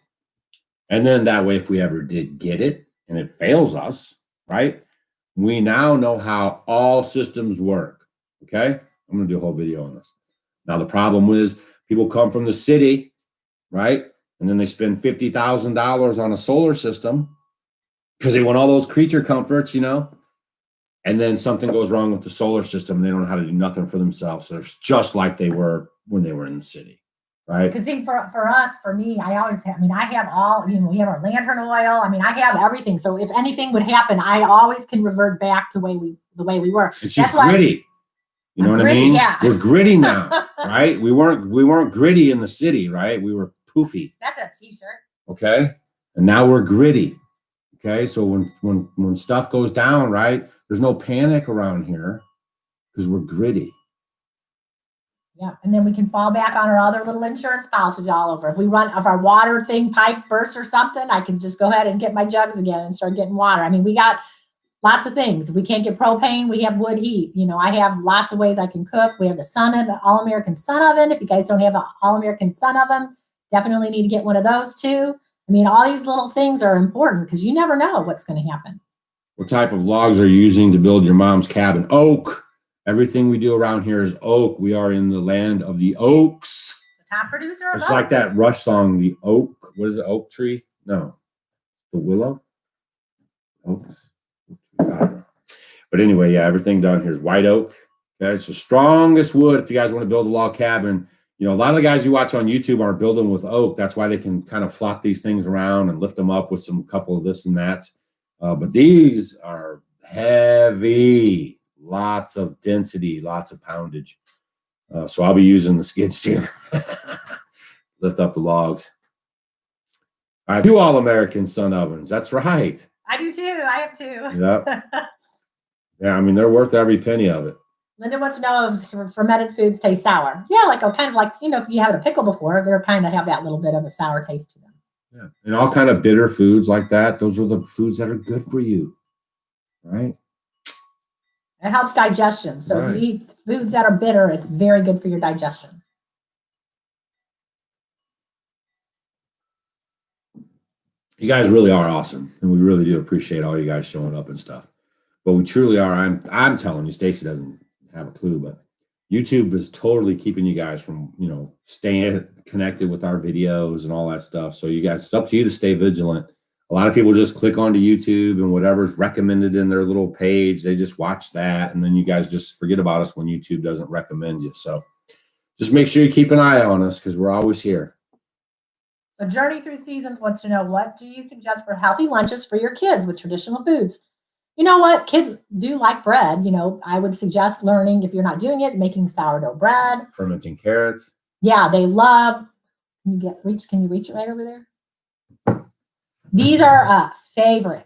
And then that way, if we ever did get it and it fails us, right, we now know how all systems work. Okay. I'm going to do a whole video on this. Now, the problem is people come from the city, right? And then they spend $50,000 on a solar system because they want all those creature comforts, you know, and then something goes wrong with the solar system. And they don't know how to do nothing for themselves. So it's just like they were when they were in the city. Right. Because see, for me, I have all, you know, we have our lantern oil. I mean, I have everything. So if anything would happen, I always can revert back to the way we were. It's just gritty. You know what I mean? Yeah. We're gritty now, right? We weren't gritty in the city, right? We were poofy. That's a t-shirt. Okay. And now we're gritty. Okay. So when stuff goes down, right, there's no panic around here because we're gritty. Yeah, and then we can fall back on our other little insurance policies all over. If our water pipe bursts or something, I can just go ahead and get my jugs again and start getting water. I mean, we got lots of things. If we can't get propane, we have wood heat. You know, I have lots of ways I can cook. We have the All-American Sun Oven. If you guys don't have an All-American Sun Oven, definitely need to get one of those too. I mean, all these little things are important because you never know what's going to happen. What type of logs are you using to build your mom's cabin? Oak. Everything we do around here is oak. We are in the land of the oaks. The top producer of It's oak. like that Rush song, the oak. What is it? Oak tree? No. The willow? Oaks. I don't know. But anyway, yeah, everything down here is white oak. Okay, it's the strongest wood if you guys want to build a log cabin. You know, a lot of the guys you watch on YouTube are building with oak. That's why they can kind of flop these things around and lift them up with some couple of this and that. But these are heavy, lots of density, lots of poundage. So I'll be using the skid steer. Lift up the logs. I do all American sun ovens. That's right. I do too. I have two. Yep. Yeah, I mean, they're worth every penny of it. Linda wants to know if fermented foods taste sour. Yeah, like kind of like, you know, if you had a pickle before, they're kind of have that little bit of a sour taste to them. Yeah, and all kind of bitter foods like that. Those are the foods that are good for you, right? It helps digestion. So Right. if you eat foods that are bitter, it's very good for your digestion. You guys really are awesome, and we really do appreciate all you guys showing up and stuff. But we truly are. I'm telling you, Stacy doesn't have a clue, but YouTube is totally keeping you guys from, you know, staying connected with our videos and all that stuff. So you guys, it's up to you to stay vigilant. A lot of people just click onto YouTube and whatever's recommended in their little page, they just watch that. And then you guys just forget about us when YouTube doesn't recommend you. So just make sure you keep an eye on us because we're always here. So Journey Through Seasons wants to know, what do you suggest for healthy lunches for your kids with traditional foods? You know what? Kids do like bread. You know, I would suggest learning, if you're not doing it, making sourdough bread. Fermenting carrots. Yeah, they love. Can you reach it right over there? These are a favorite.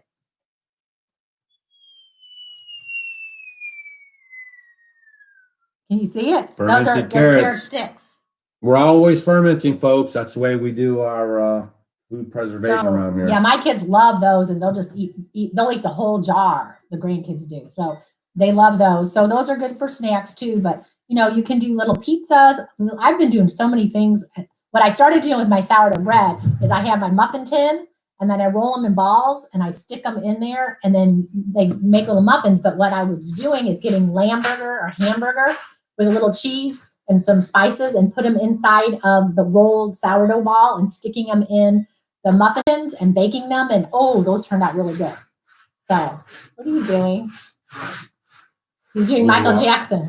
Can you see it? Fermented Those carrot carrots. sticks. We're always fermenting, folks. That's the way we do our food preservation around here. Yeah, my kids love those, and they'll just eat. They'll eat the whole jar. The grandkids do. So they love those. So those are good for snacks too. But you know, you can do little pizzas. I've been doing so many things. What I started doing with my sourdough bread is I have my muffin tin, and then I roll them in balls, and I stick them in there, and then they make little muffins. But what I was doing is getting lamb burger or hamburger with a little cheese and some spices, and put them inside of the rolled sourdough ball and sticking them in the muffins and baking them. And oh, those turned out really good. So what are you doing? He's doing Michael Jackson.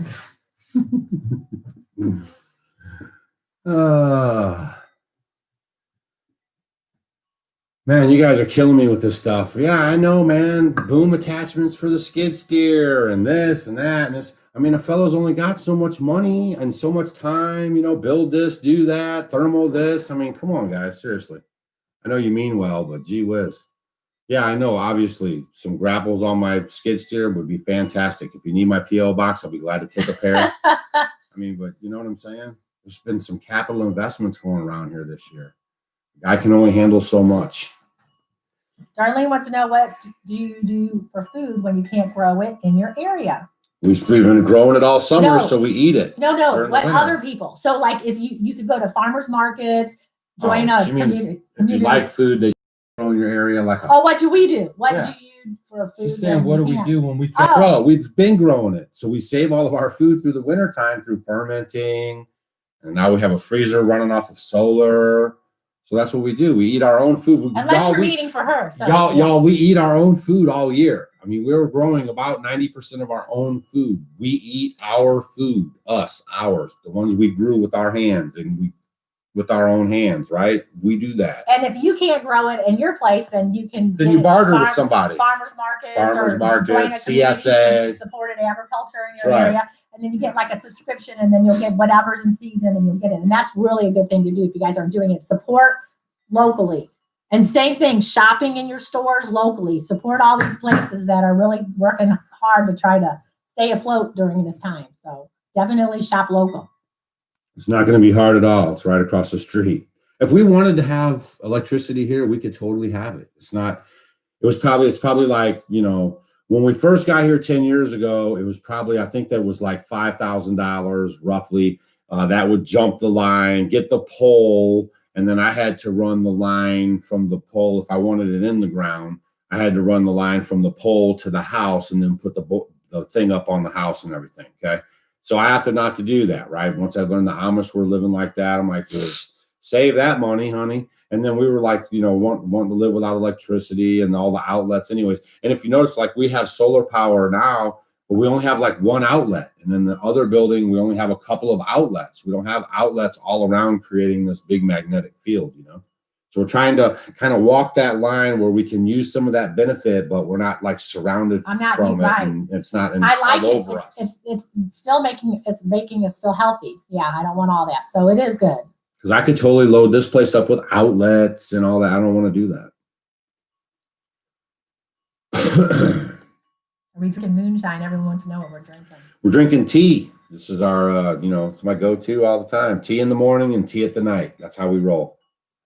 Man, you guys are killing me with this stuff. Yeah, I know, man. Boom attachments for the skid steer and this and that and this. I mean, a fellow's only got so much money and so much time, you know, build this, do that, thermal this. I mean, come on, guys, seriously. I know you mean well, but gee whiz. Yeah, I know, obviously, some grapples on my skid steer would be fantastic. If you need my P.O. box, I'll be glad to take a pair. I mean, but you know what I'm saying? There's been some capital investments going around here this year. I can only handle so much. Darlene wants to know, what do you do for food when you can't grow it in your area? We've been growing it all summer, so we eat it. No. What other people? So, like, if you could go to farmers markets, join a community. If you like food that you grow in your area, like what do we do? What do you for food? She's saying, what do we do when we can't grow? We've been growing it, so we save all of our food through the wintertime through fermenting, and now we have a freezer running off of solar. So that's what we do. We eat our own food. Unless you're eating for her. So. Y'all, we eat our own food all year. I mean, we're growing about 90% of our own food. We eat our food, ours, the ones we grew with our hands and with our own hands, right? We do that. And if you can't grow it in your place, then you can barter with somebody. Farmers markets, CSA, supported agriculture in your area. And then you get like a subscription, and then you'll get whatever's in season, and you'll get it. And that's really a good thing to do if you guys aren't doing it. Support locally. And same thing, shopping in your stores locally. Support all these places that are really working hard to try to stay afloat during this time. So definitely shop local. It's not going to be hard at all. It's right across the street. If we wanted to have electricity here, we could totally have it. It's probably like, you know, when we first got here 10 years ago, it was probably, I think that was like $5,000 roughly. That would jump the line, get the pole, And then I had to run the line from the pole. If I wanted it in the ground, I had to run the line from the pole to the house and then put the thing up on the house and everything. Okay. So I opted not to do that. Right. Once I learned the Amish were living like that, I'm like, well, save that money, honey. And then we were like, you know, wanting to live without electricity and all the outlets anyways. And if you notice, like we have solar power now, but we only have like one outlet. And then the other building, we only have a couple of outlets. We don't have outlets all around creating this big magnetic field, you know? So we're trying to kind of walk that line where we can use some of that benefit, but we're not like surrounded from it. Right. And it's not I like all it. over us. It's still making it still healthy. Yeah, I don't want all that. So it is good. Because I could totally load this place up with outlets and all that. I don't want to do that. Are we drinking moonshine? Everyone wants to know what we're drinking. We're drinking tea. This is our, it's my go-to all the time. Tea in the morning and tea at the night. That's how we roll.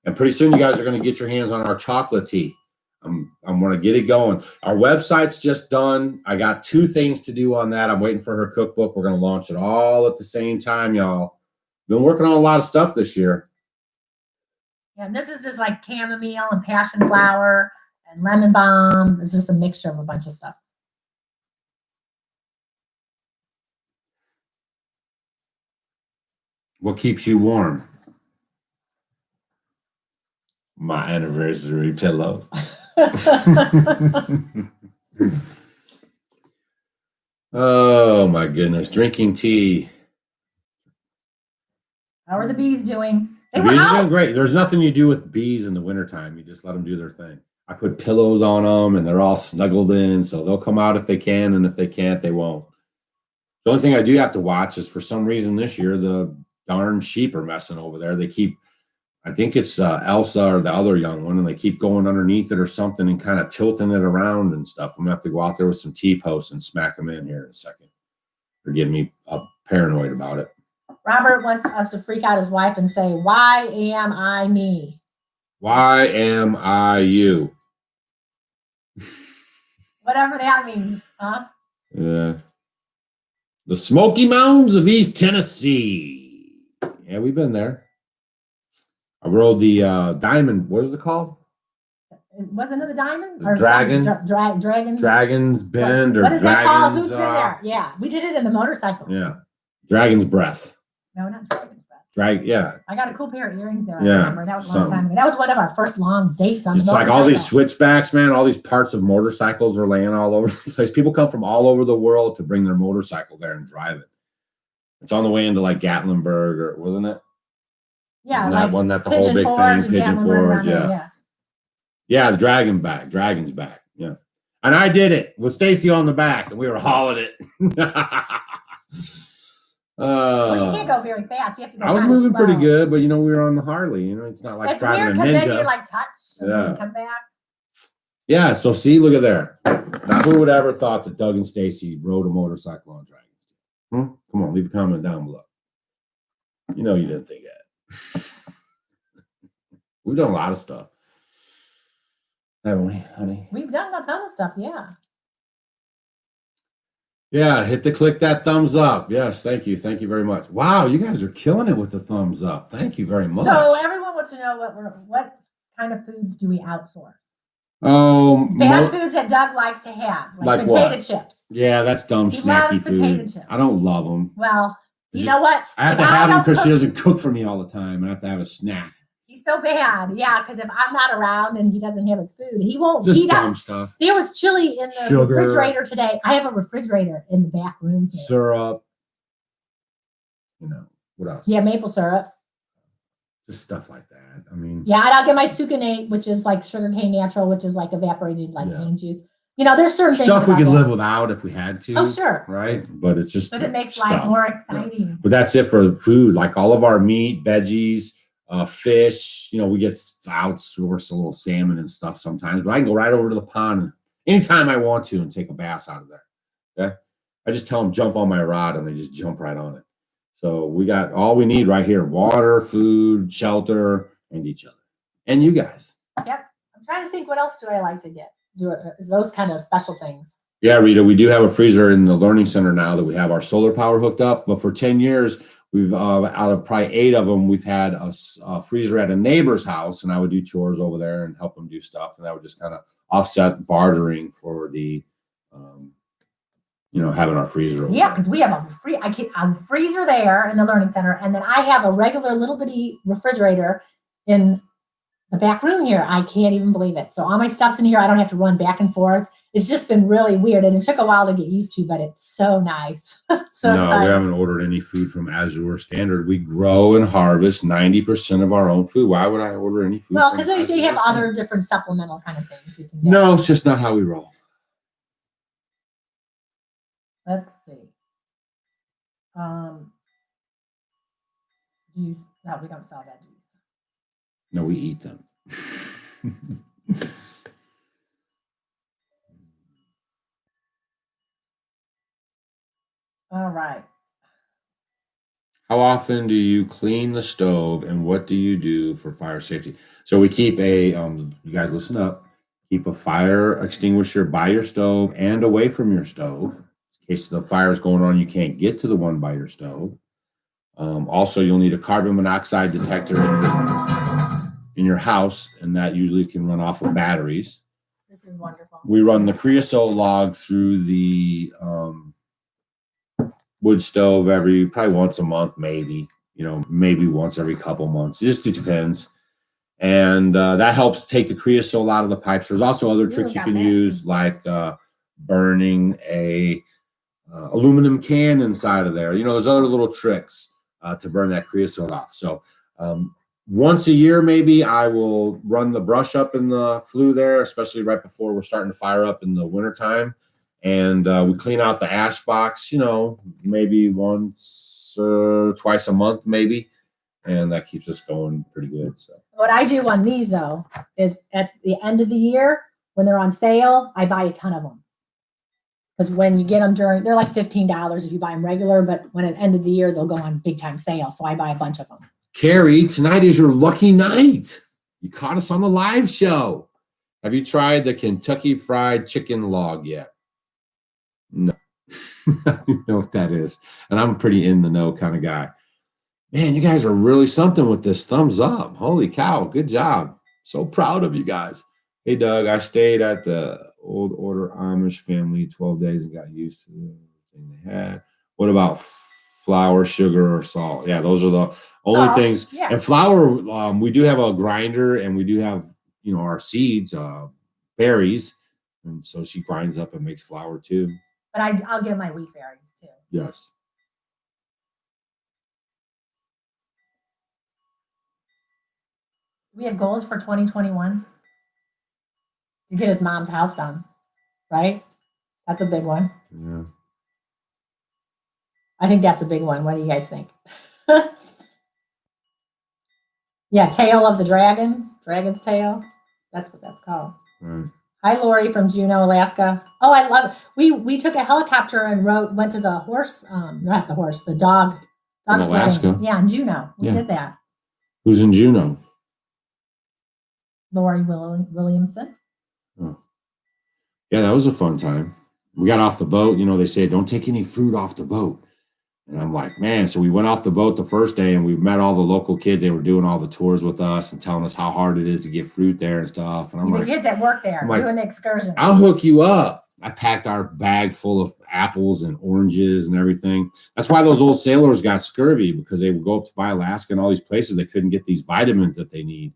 And pretty soon you guys are going to get your hands on our chocolate tea. I'm going to get it going. Our website's just done. I got 2 things to do on that. I'm waiting for her cookbook. We're going to launch it all at the same time, y'all. Been working on a lot of stuff this year. Yeah, and this is just like chamomile and passion flower and lemon balm. It's just a mixture of a bunch of stuff. What keeps you warm? My anniversary pillow. Oh my goodness. Drinking tea. How are the bees doing? The bees are doing great. There's nothing you do with bees in the wintertime. You just let them do their thing. I put pillows on them and they're all snuggled in. So they'll come out if they can. And if they can't, they won't. The only thing I do have to watch is for some reason this year, the darn sheep are messing over there. They keep, I think it's Elsa or the other young one, and they keep going underneath it or something and kind of tilting it around and stuff. I'm going to have to go out there with some T-posts and smack them in here in a second. They're getting me paranoid about it. Robert wants us to freak out his wife and say, why am I me? Why am I you? Whatever that means, huh? Yeah. The Smoky Mountains of East Tennessee. Yeah, we've been there. I rode the diamond. What was it called? Wasn't it the diamond? Or Dragon? Dragon's Bend or what is that called? Who's Dragon's. been there? Yeah, we did it in the motorcycle. Yeah. Dragon's Breath. No, not Dragon's Breath. Yeah. I got a cool pair of earrings there. I Yeah, remember. That was a long time ago. That was one of our first long dates on the motorcycle. It's like all these switchbacks, man. All these parts of motorcycles are laying all over the place. People come from all over the world to bring their motorcycle there and drive it. It's on the way into like Gatlinburg, or wasn't it? Yeah, that one, that the whole big thing, Pigeon Forge. Yeah. Yeah, the Dragon's back. Yeah. And I did it with Stacy on the back, and we were hauling it. Well, you can't go very fast. You have to go. I was moving pretty good, but we were on the Harley. It's not like driving a Ninja. Then you like touch and then come back. Yeah. So see, look at there. Now, who would ever thought that Doug and Stacy rode a motorcycle on Dragons? Come on, leave a comment down below. You didn't think that. We've done a lot of stuff, haven't we, honey? We've done a ton of stuff. Yeah. Yeah, click that thumbs up. Yes, thank you. Thank you very much. Wow, you guys are killing it with the thumbs up. Thank you very much. So everyone wants to know what kind of foods do we outsource? Bad foods that Doug likes to have, like potato chips. Yeah, that's dumb, snacky food. Potato chips. I don't love them. Well, you know what? I have to have them because she doesn't cook for me all the time. I have to have a snack. He's so bad. Yeah, because if I'm not around and he doesn't have his food, he won't. Just dumb stuff. There was chili in the refrigerator today. I have a refrigerator in the back room here. Syrup. What else? Yeah, maple syrup. Just stuff like that. Yeah, and I'll get my sucanate, which is like sugarcane natural, which is like evaporated cane juice. There's certain stuff we could live without if we had to. Oh, sure. Right? But it's just. But it makes life more exciting. Yeah. But that's it for food. Like all of our meat, veggies, fish. We get outsource a little salmon and stuff sometimes. But I can go right over to the pond anytime I want to and take a bass out of there. Okay? I just tell them jump on my rod and they just jump right on it. So we got all we need right here: water, food, shelter, and each other, and you guys. Yep. I'm trying to think what else do I like to get. Those kind of special things. Yeah, Rita, we do have a freezer in the learning center now that we have our solar power hooked up. But for 10 years, we've out of probably 8 of them, we've had a freezer at a neighbor's house, and I would do chores over there and help them do stuff, and that would just kind of offset bartering for the having our freezer over Yeah, there. because we have a freezer there in the learning center, and then I have a regular little bitty refrigerator in the back room here. I can't even believe it. So all my stuff's in here. I don't have to run back and forth. It's just been really weird, and it took a while to get used to, but it's so nice. So No, excited. we haven't ordered any food from Azure Standard. We grow and harvest 90% of our own food. Why would I order any food? Well, from because they Azure have Standard? other different supplemental kind of things you can get. No, it's just not how we roll. Let's see. No, we don't sell veggies. No, we eat them. All right. How often do you clean the stove, and what do you do for fire safety? So we keep you guys listen up, keep a fire extinguisher by your stove and away from your stove. In case the fire is going on, you can't get to the one by your stove. Also, you'll need a carbon monoxide detector in your house, and that usually can run off of batteries. This is wonderful. We run the creosote log through the wood stove probably once a month, maybe once every couple months. It just depends. And that helps take the creosote out of the pipes. There's also other tricks you can use, like burning a aluminum can inside of there. There's other little tricks to burn that creosote off. So once a year, maybe I will run the brush up in the flue there, especially right before we're starting to fire up in the wintertime. And we clean out the ash box, maybe once or twice a month, maybe. And that keeps us going pretty good. So what I do on these, though, is at the end of the year, when they're on sale, I buy a ton of them. Because when you get them they're like $15 if you buy them regular, but when at the end of the year, they'll go on big time sale. So I buy a bunch of them. Carrie, tonight is your lucky night. You caught us on the live show. Have you tried the Kentucky Fried Chicken log yet? No. I don't know what that is. And I'm a pretty in the know kind of guy. Man, you guys are really something with this. Thumbs up. Holy cow. Good job. So proud of you guys. Hey, Doug, I stayed at the old order Amish family 12 days and got used to everything they had. What about flour, sugar, or salt? Yeah, those are the only things. Yeah. And flour, we do have a grinder, and we do have, our seeds, berries. And so she grinds up and makes flour too. But I'll get my wheat berries too. Yes. We have goals for 2021 to get his mom's house done, right? That's a big one. Yeah. I think that's a big one. What do you guys think? Yeah, tail of the dragon's tail. That's what that's called. Right. Hi, Lori from Juneau, Alaska. Oh, I love it. We took a helicopter and went to the the dog In Alaska? sledding. Yeah, in Juneau. We did that. Who's in Juneau? Lori Williamson. Oh. Yeah, that was a fun time. We got off the boat. They say don't take any fruit off the boat. And I'm like, man. So we went off the boat the first day, and we met all the local kids. They were doing all the tours with us and telling us how hard it is to get fruit there and stuff. And I'm like, the kids that work there doing the excursions. I'll hook you up. I packed our bag full of apples and oranges and everything. That's why those old sailors got scurvy, because they would go up to Alaska and all these places. They couldn't get these vitamins that they need.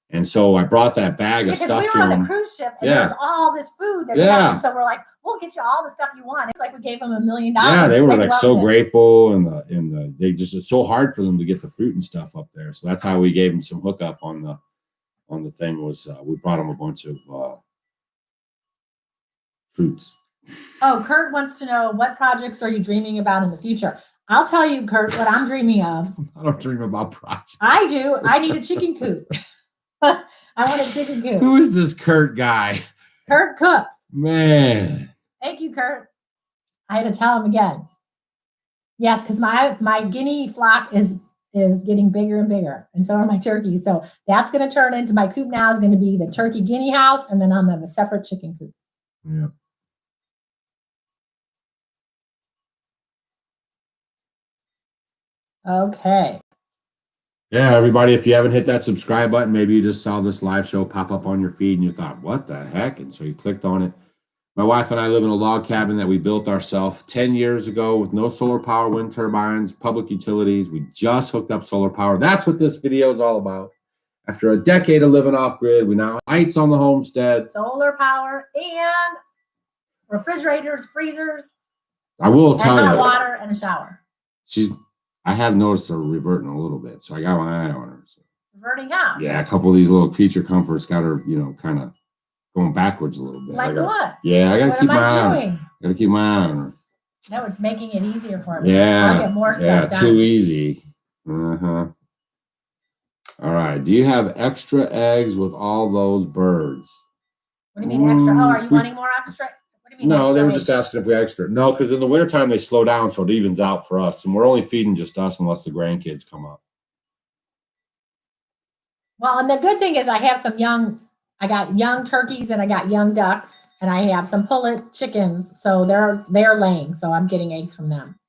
And so I brought that bag of stuff because we were on the cruise ship, and there was all this food that we had. So we're like, we'll get you all the stuff you want. It's like we gave them $1 million. Yeah, they were like so grateful, and they just, it's so hard for them to get the fruit and stuff up there. So that's how we gave them some hookup on the thing. Was we brought them a bunch of fruits. Oh, Kurt wants to know, what projects are you dreaming about in the future? I'll tell you, Kurt, what I'm dreaming of. I don't dream about projects. I do. I need a chicken coop. I want a chicken coop. Who is this Kurt guy? Kurt Cook. Man. Thank you, Kurt. I had to tell him again. Yes, because my Guinea flock is getting bigger and bigger, and so are my turkeys. So that's going to turn into, my coop now is going to be the turkey Guinea house, and then I'm going to have a separate chicken coop. Yeah. Okay. Yeah, everybody, if you haven't hit that subscribe button, maybe you just saw this live show pop up on your feed and you thought, what the heck? And so you clicked on it. My wife and I live in a log cabin that we built ourselves 10 years ago with no solar power, wind turbines, public utilities. We just hooked up solar power. That's what this video is all about. After a decade of living off grid, we now have lights on the homestead. Solar power and refrigerators, freezers, I will and tell hot you, water and a shower. I have noticed her reverting a little bit, so I got my eye on her. So, Reverting how? yeah, a couple of these little creature comforts got her, kind of going backwards a little bit. Like what? Yeah, I got to keep my eye on her. doing? Got to keep my eye on her. No, it's making it easier for me. Yeah, I'll get more stuff yeah, done. too easy. Uh-huh. All right. Do you have extra eggs with all those birds? What do you mean extra? Oh, are you wanting more extra? What do you mean? No, they were eggs? just asking if we extra. No, because in the wintertime they slow down, so it evens out for us. And we're only feeding just us unless the grandkids come up. Well, and the good thing is I got young turkeys and I got young ducks and I have some pullet chickens. So they're laying. So I'm getting eggs from them.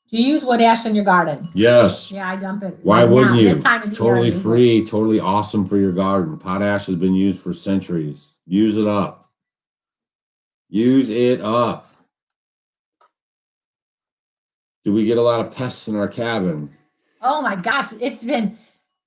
Do you use wood ash in your garden? Yes. Yeah, I dump it. Why wouldn't you? This time of It's the year, totally free, totally awesome for your garden. Potash has been used for centuries. Use it up. Use it up. Do we get a lot of pests in our cabin? Oh my gosh, it's been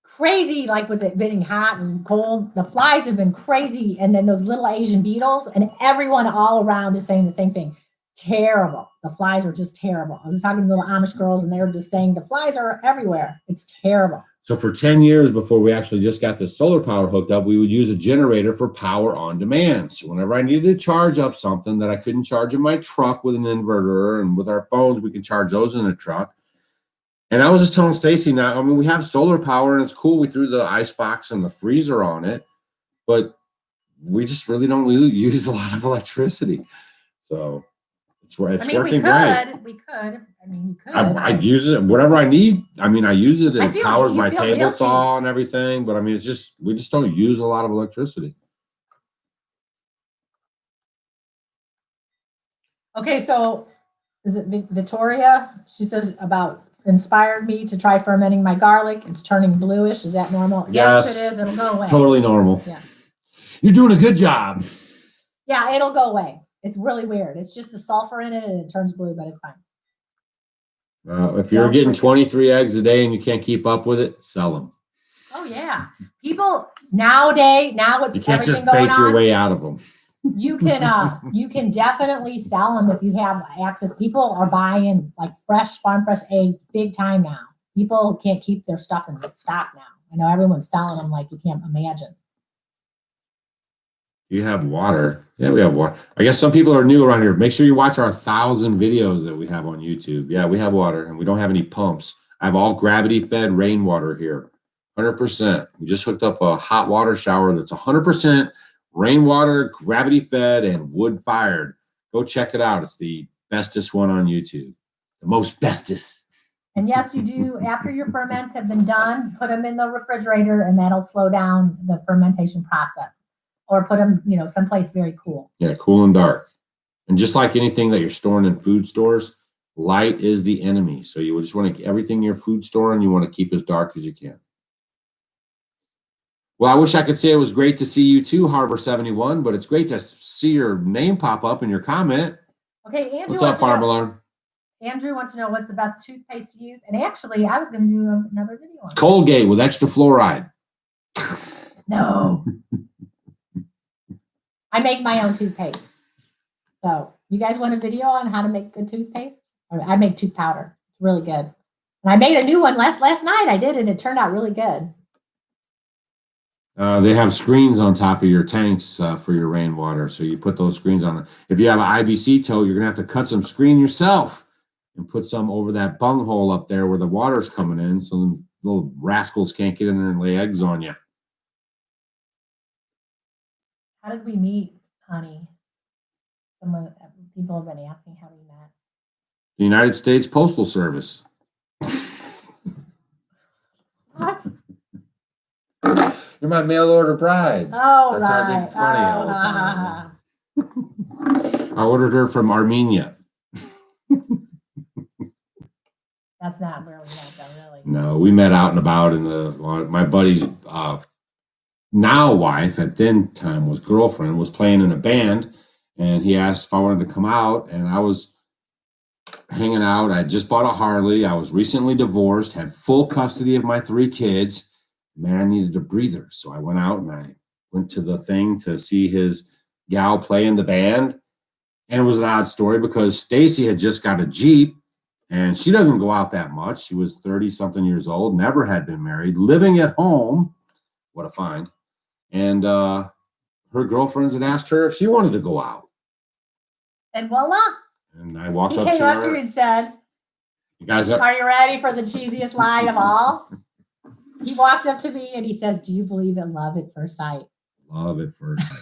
crazy, like with it being hot and cold. The flies have been crazy. And then those little Asian beetles, and everyone all around is saying the same thing. Terrible. The flies are just terrible. I was talking to little Amish girls and they were just saying the flies are everywhere. It's terrible. So for 10 years before we actually just got the solar power hooked up, we would use a generator for power on demand. So whenever I needed to charge up something that I couldn't charge in my truck with an inverter, and with our phones, we can charge those in a truck. And I was just telling Stacy now, I mean, we have solar power and it's cool. We threw the ice box and the freezer on it, but we just really don't use a lot of electricity. So it's working great. We could. I mean, you could. I use it whatever I need. I mean, I use it. It powers my table guilty. saw and everything. But I mean, we just don't use a lot of electricity. Okay, so is it Victoria? She says inspired me to try fermenting my garlic. It's turning bluish. Is that normal? Yes, it is. It'll go away. Totally normal. Yeah. You're doing a good job. Yeah, it'll go away. It's really weird. It's just the sulfur in it and it turns blue, but it's fine. If you're getting 23 eggs a day and you can't keep up with it, sell them. Oh yeah, people now with you can't everything just bake going your on, way out of them. you can definitely sell them if you have access. People are buying like farm fresh eggs big time now. People can't keep their stuff in stock now. I know everyone's selling them like you can't imagine. You have water. Yeah, we have water. I guess some people are new around here. Make sure you watch our 1,000 videos that we have on YouTube. Yeah, we have water and we don't have any pumps. I have all gravity fed rainwater here. 100%. We just hooked up a hot water shower that's 100% rainwater, gravity fed, and wood fired. Go check it out. It's the bestest one on YouTube. The most bestest. And yes, you do. After your ferments have been done, put them in the refrigerator and that'll slow down the fermentation process. Or put them, someplace very cool. Yeah, cool and dark. And just like anything that you're storing in food stores, light is the enemy. So you just want to everything in your food store and you want to keep as dark as you can. Well, I wish I could say it was great to see you too, Harbor 71, but it's great to see your name pop up in your comment. Okay, Andrew. What's up, Farm Alarm? Andrew wants to know what's the best toothpaste to use. And actually, I was going to do another video on it. Colgate with extra fluoride. No. I make my own toothpaste. So you guys want a video on how to make good toothpaste? I make tooth powder. It's really good. And I made a new one last night. I did, and it turned out really good. They have screens on top of your tanks for your rainwater. So you put those screens on. If you have an IBC tow, you're going to have to cut some screen yourself and put some over that bung hole up there where the water's coming in so the little rascals can't get in there and lay eggs on you. How did we meet, honey? People have been asking how we met. The United States Postal Service. What? You're my mail order bride. Oh, That's right. how I make funny all the time. I ordered her from Armenia. That's not where we met, though, really. No, we met out and about in my buddy's now wife at then time was girlfriend was playing in a band, and he asked if I wanted to come out, and I was hanging out. I just bought a Harley. I was recently divorced, had full custody of my 3 kids. Man, I needed a breather, so I went out and I went to the thing to see his gal play in the band. And it was an odd story because Stacy had just got a Jeep, and she doesn't go out that much. She was 30-something years old, never had been married, living at home. What a find. And her girlfriends had asked her if she wanted to go out. And voila. And I walked He up came to up to her. you and said, You guys are you ready for the cheesiest line of all? He walked up to me and he says, do you believe in love at first sight? Love at first sight.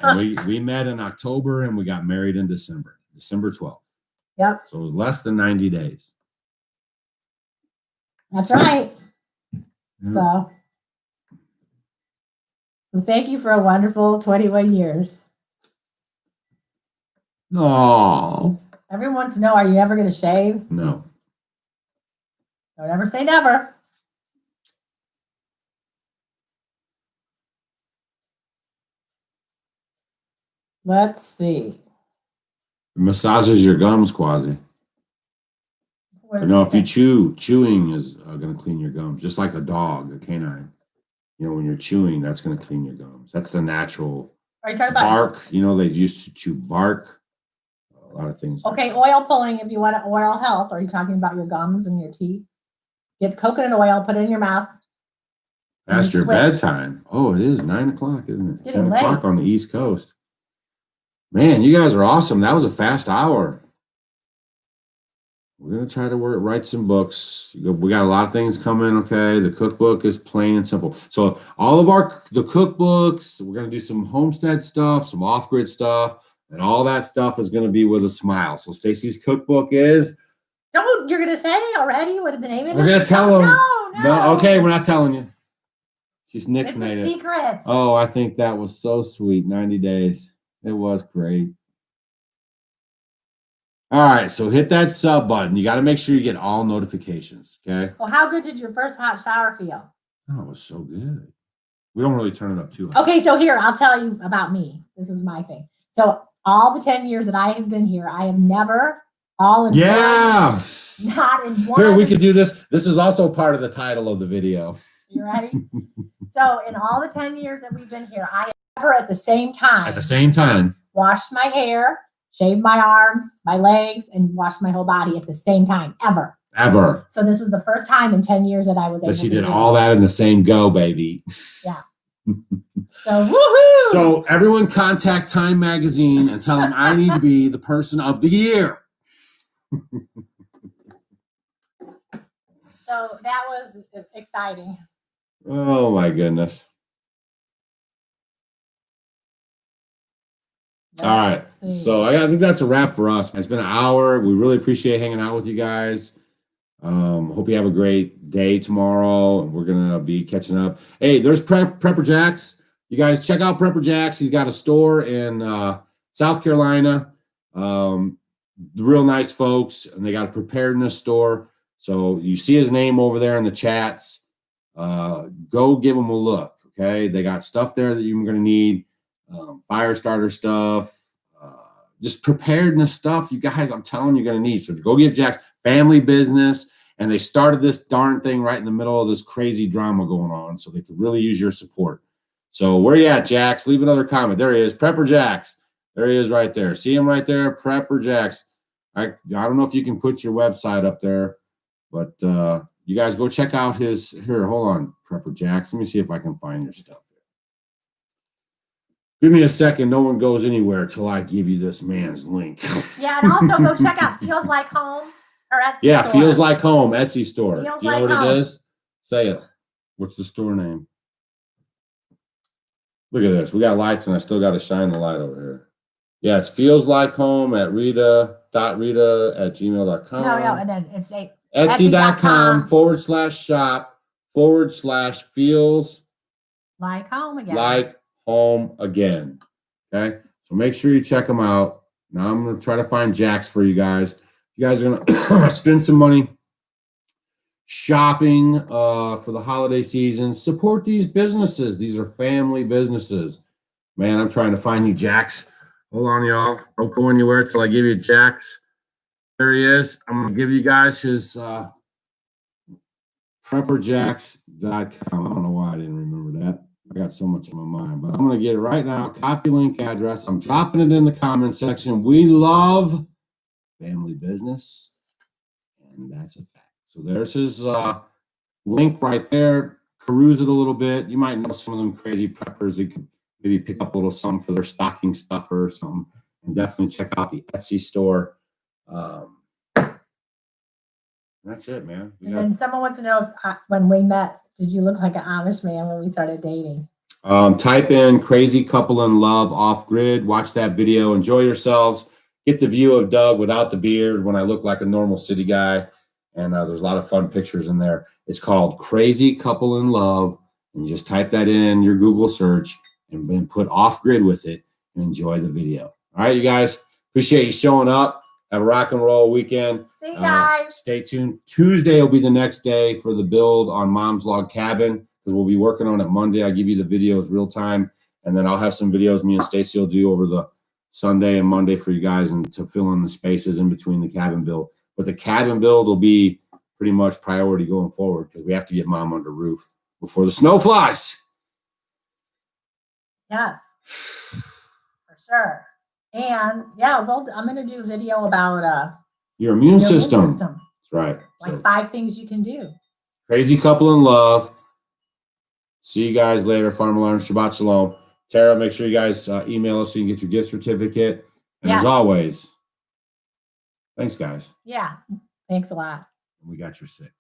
And we met in October and we got married in December 12th. Yep. So it was less than 90 days. That's right. Yeah. So thank you for a wonderful 21 years. No. Everyone wants to know, are you ever going to shave? No. Don't ever say never. Let's see. It massages your gums, Quasi. No, if you chewing is going to clean your gums, just like a dog, a canine. You know, when you're chewing, that's going to clean your gums. That's the natural. Are you talking about bark? You know, they used to chew bark. A lot of things. Okay, oil pulling. If you want oil health, are you talking about your gums and your teeth? Get coconut oil, put it in your mouth. Past your bedtime. Oh, it is 9 o'clock, isn't it? 10 o'clock on the East Coast. Man, you guys are awesome. That was a fast hour. We're going to try to write some books. We got a lot of things coming, okay? The cookbook is plain and simple. So all of the cookbooks, we're going to do some homestead stuff, some off-grid stuff, and all that stuff is going to be with a smile. So Stacy's cookbook is... Don't, you're going to say already what the name is? We're going to tell them. No. Okay, we're not telling you. She's nixing it. It's a secret. Oh, I think that was so sweet. 90 days. It was great. All right, so hit that sub button. You got to make sure you get all notifications, okay? Well, how good did your first hot shower feel? Oh, it was so good. We don't really turn it up too high. Okay, so here, I'll tell you about me. This is my thing. So all the 10 years that I have been here, I have never all in one, not in one. Here, we could do this. This is also part of the title of the video. You ready? So in all the 10 years that we've been here, I have never at the same time washed my hair, shaved my arms, my legs, and washed my whole body at the same time, ever. So this was the first time in 10 years that I was able to do. She did all that in the same go, baby. Yeah. So woohoo! So everyone contact Time Magazine and tell them I need to be the person of the year. So that was exciting. Oh my goodness. All right. So I think that's a wrap for us. It's been an hour. We really appreciate hanging out with you guys. Hope you have a great day tomorrow. We're going to be catching up. Hey, there's Prepper Jack's. You guys check out Prepper Jack's. He's got a store in South Carolina. Real nice folks. And they got a preparedness store. So you see his name over there in the chats. Go give them a look. Okay. They got stuff there that you're going to need. Fire starter stuff, just preparedness stuff. You guys, I'm telling you, you're going to need. So go give Jack's family business. And they started this darn thing right in the middle of this crazy drama going on. So they could really use your support. So where you at, Jax? Leave another comment. There he is, Prepper Jax. There he is right there. See him right there, Prepper Jax. I don't know if you can put your website up there, but you guys go check out his, here, hold on, Prepper Jax. Let me see if I can find your stuff. Give me a second. No one goes anywhere till I give you this man's link. Yeah, and also go check out Feels Like Home. Or Etsy store. Feels Like Home, Etsy store. Feels you know like what home. It is? Say it. What's the store name? Look at this. We got lights and I still got to shine the light over here. Yeah, it's Feels Like Home at rita.rita@gmail.com. No, and then it's Etsy.com/shop/feels like home again. Like Home again. Okay. So make sure you check them out. Now I'm going to try to find jacks for you guys. You guys are going to spend some money shopping for the holiday season. Support these businesses. These are family businesses. Man, I'm trying to find you jacks. Hold on, y'all. Don't go anywhere till I give you jacks. There he is. I'm going to give you guys his prepperjacks.com. I don't know why I didn't remember that. I got so much in my mind, but I'm going to get it right now. Copy link address. I'm dropping it in the comment section. We love family business, and that's a fact. So there's his link right there. Peruse it a little bit. You might know some of them crazy preppers that could maybe pick up a little something for their stocking stuffer or something. And definitely check out the Etsy store. That's it, man. And then someone wants to know if when we met, did you look like an Amish man when we started dating? Type in crazy couple in love off grid. Watch that video. Enjoy yourselves. Get the view of Doug without the beard when I look like a normal city guy. And there's a lot of fun pictures in there. It's called Crazy Couple in Love. And just type that in your Google search and then put off grid with it and enjoy the video. All right, you guys. Appreciate you showing up. Have a rock and roll weekend. See you guys. Stay tuned. Tuesday will be the next day for the build on Mom's Log Cabin because we'll be working on it Monday. I'll give you the videos real time, and then I'll have some videos me and Stacy will do over the Sunday and Monday for you guys and to fill in the spaces in between the cabin build. But the cabin build will be pretty much priority going forward because we have to get Mom under roof before the snow flies. Yes, for sure. And yeah, well, I'm going to do a video about your immune system. That's right. Like 5 things you can do. Crazy couple in love. See you guys later. Farm Alarm. Shabbat Shalom. Tara, make sure you guys email us so you can get your gift certificate. And as always, thanks, guys. Yeah. Thanks a lot. We got your 6.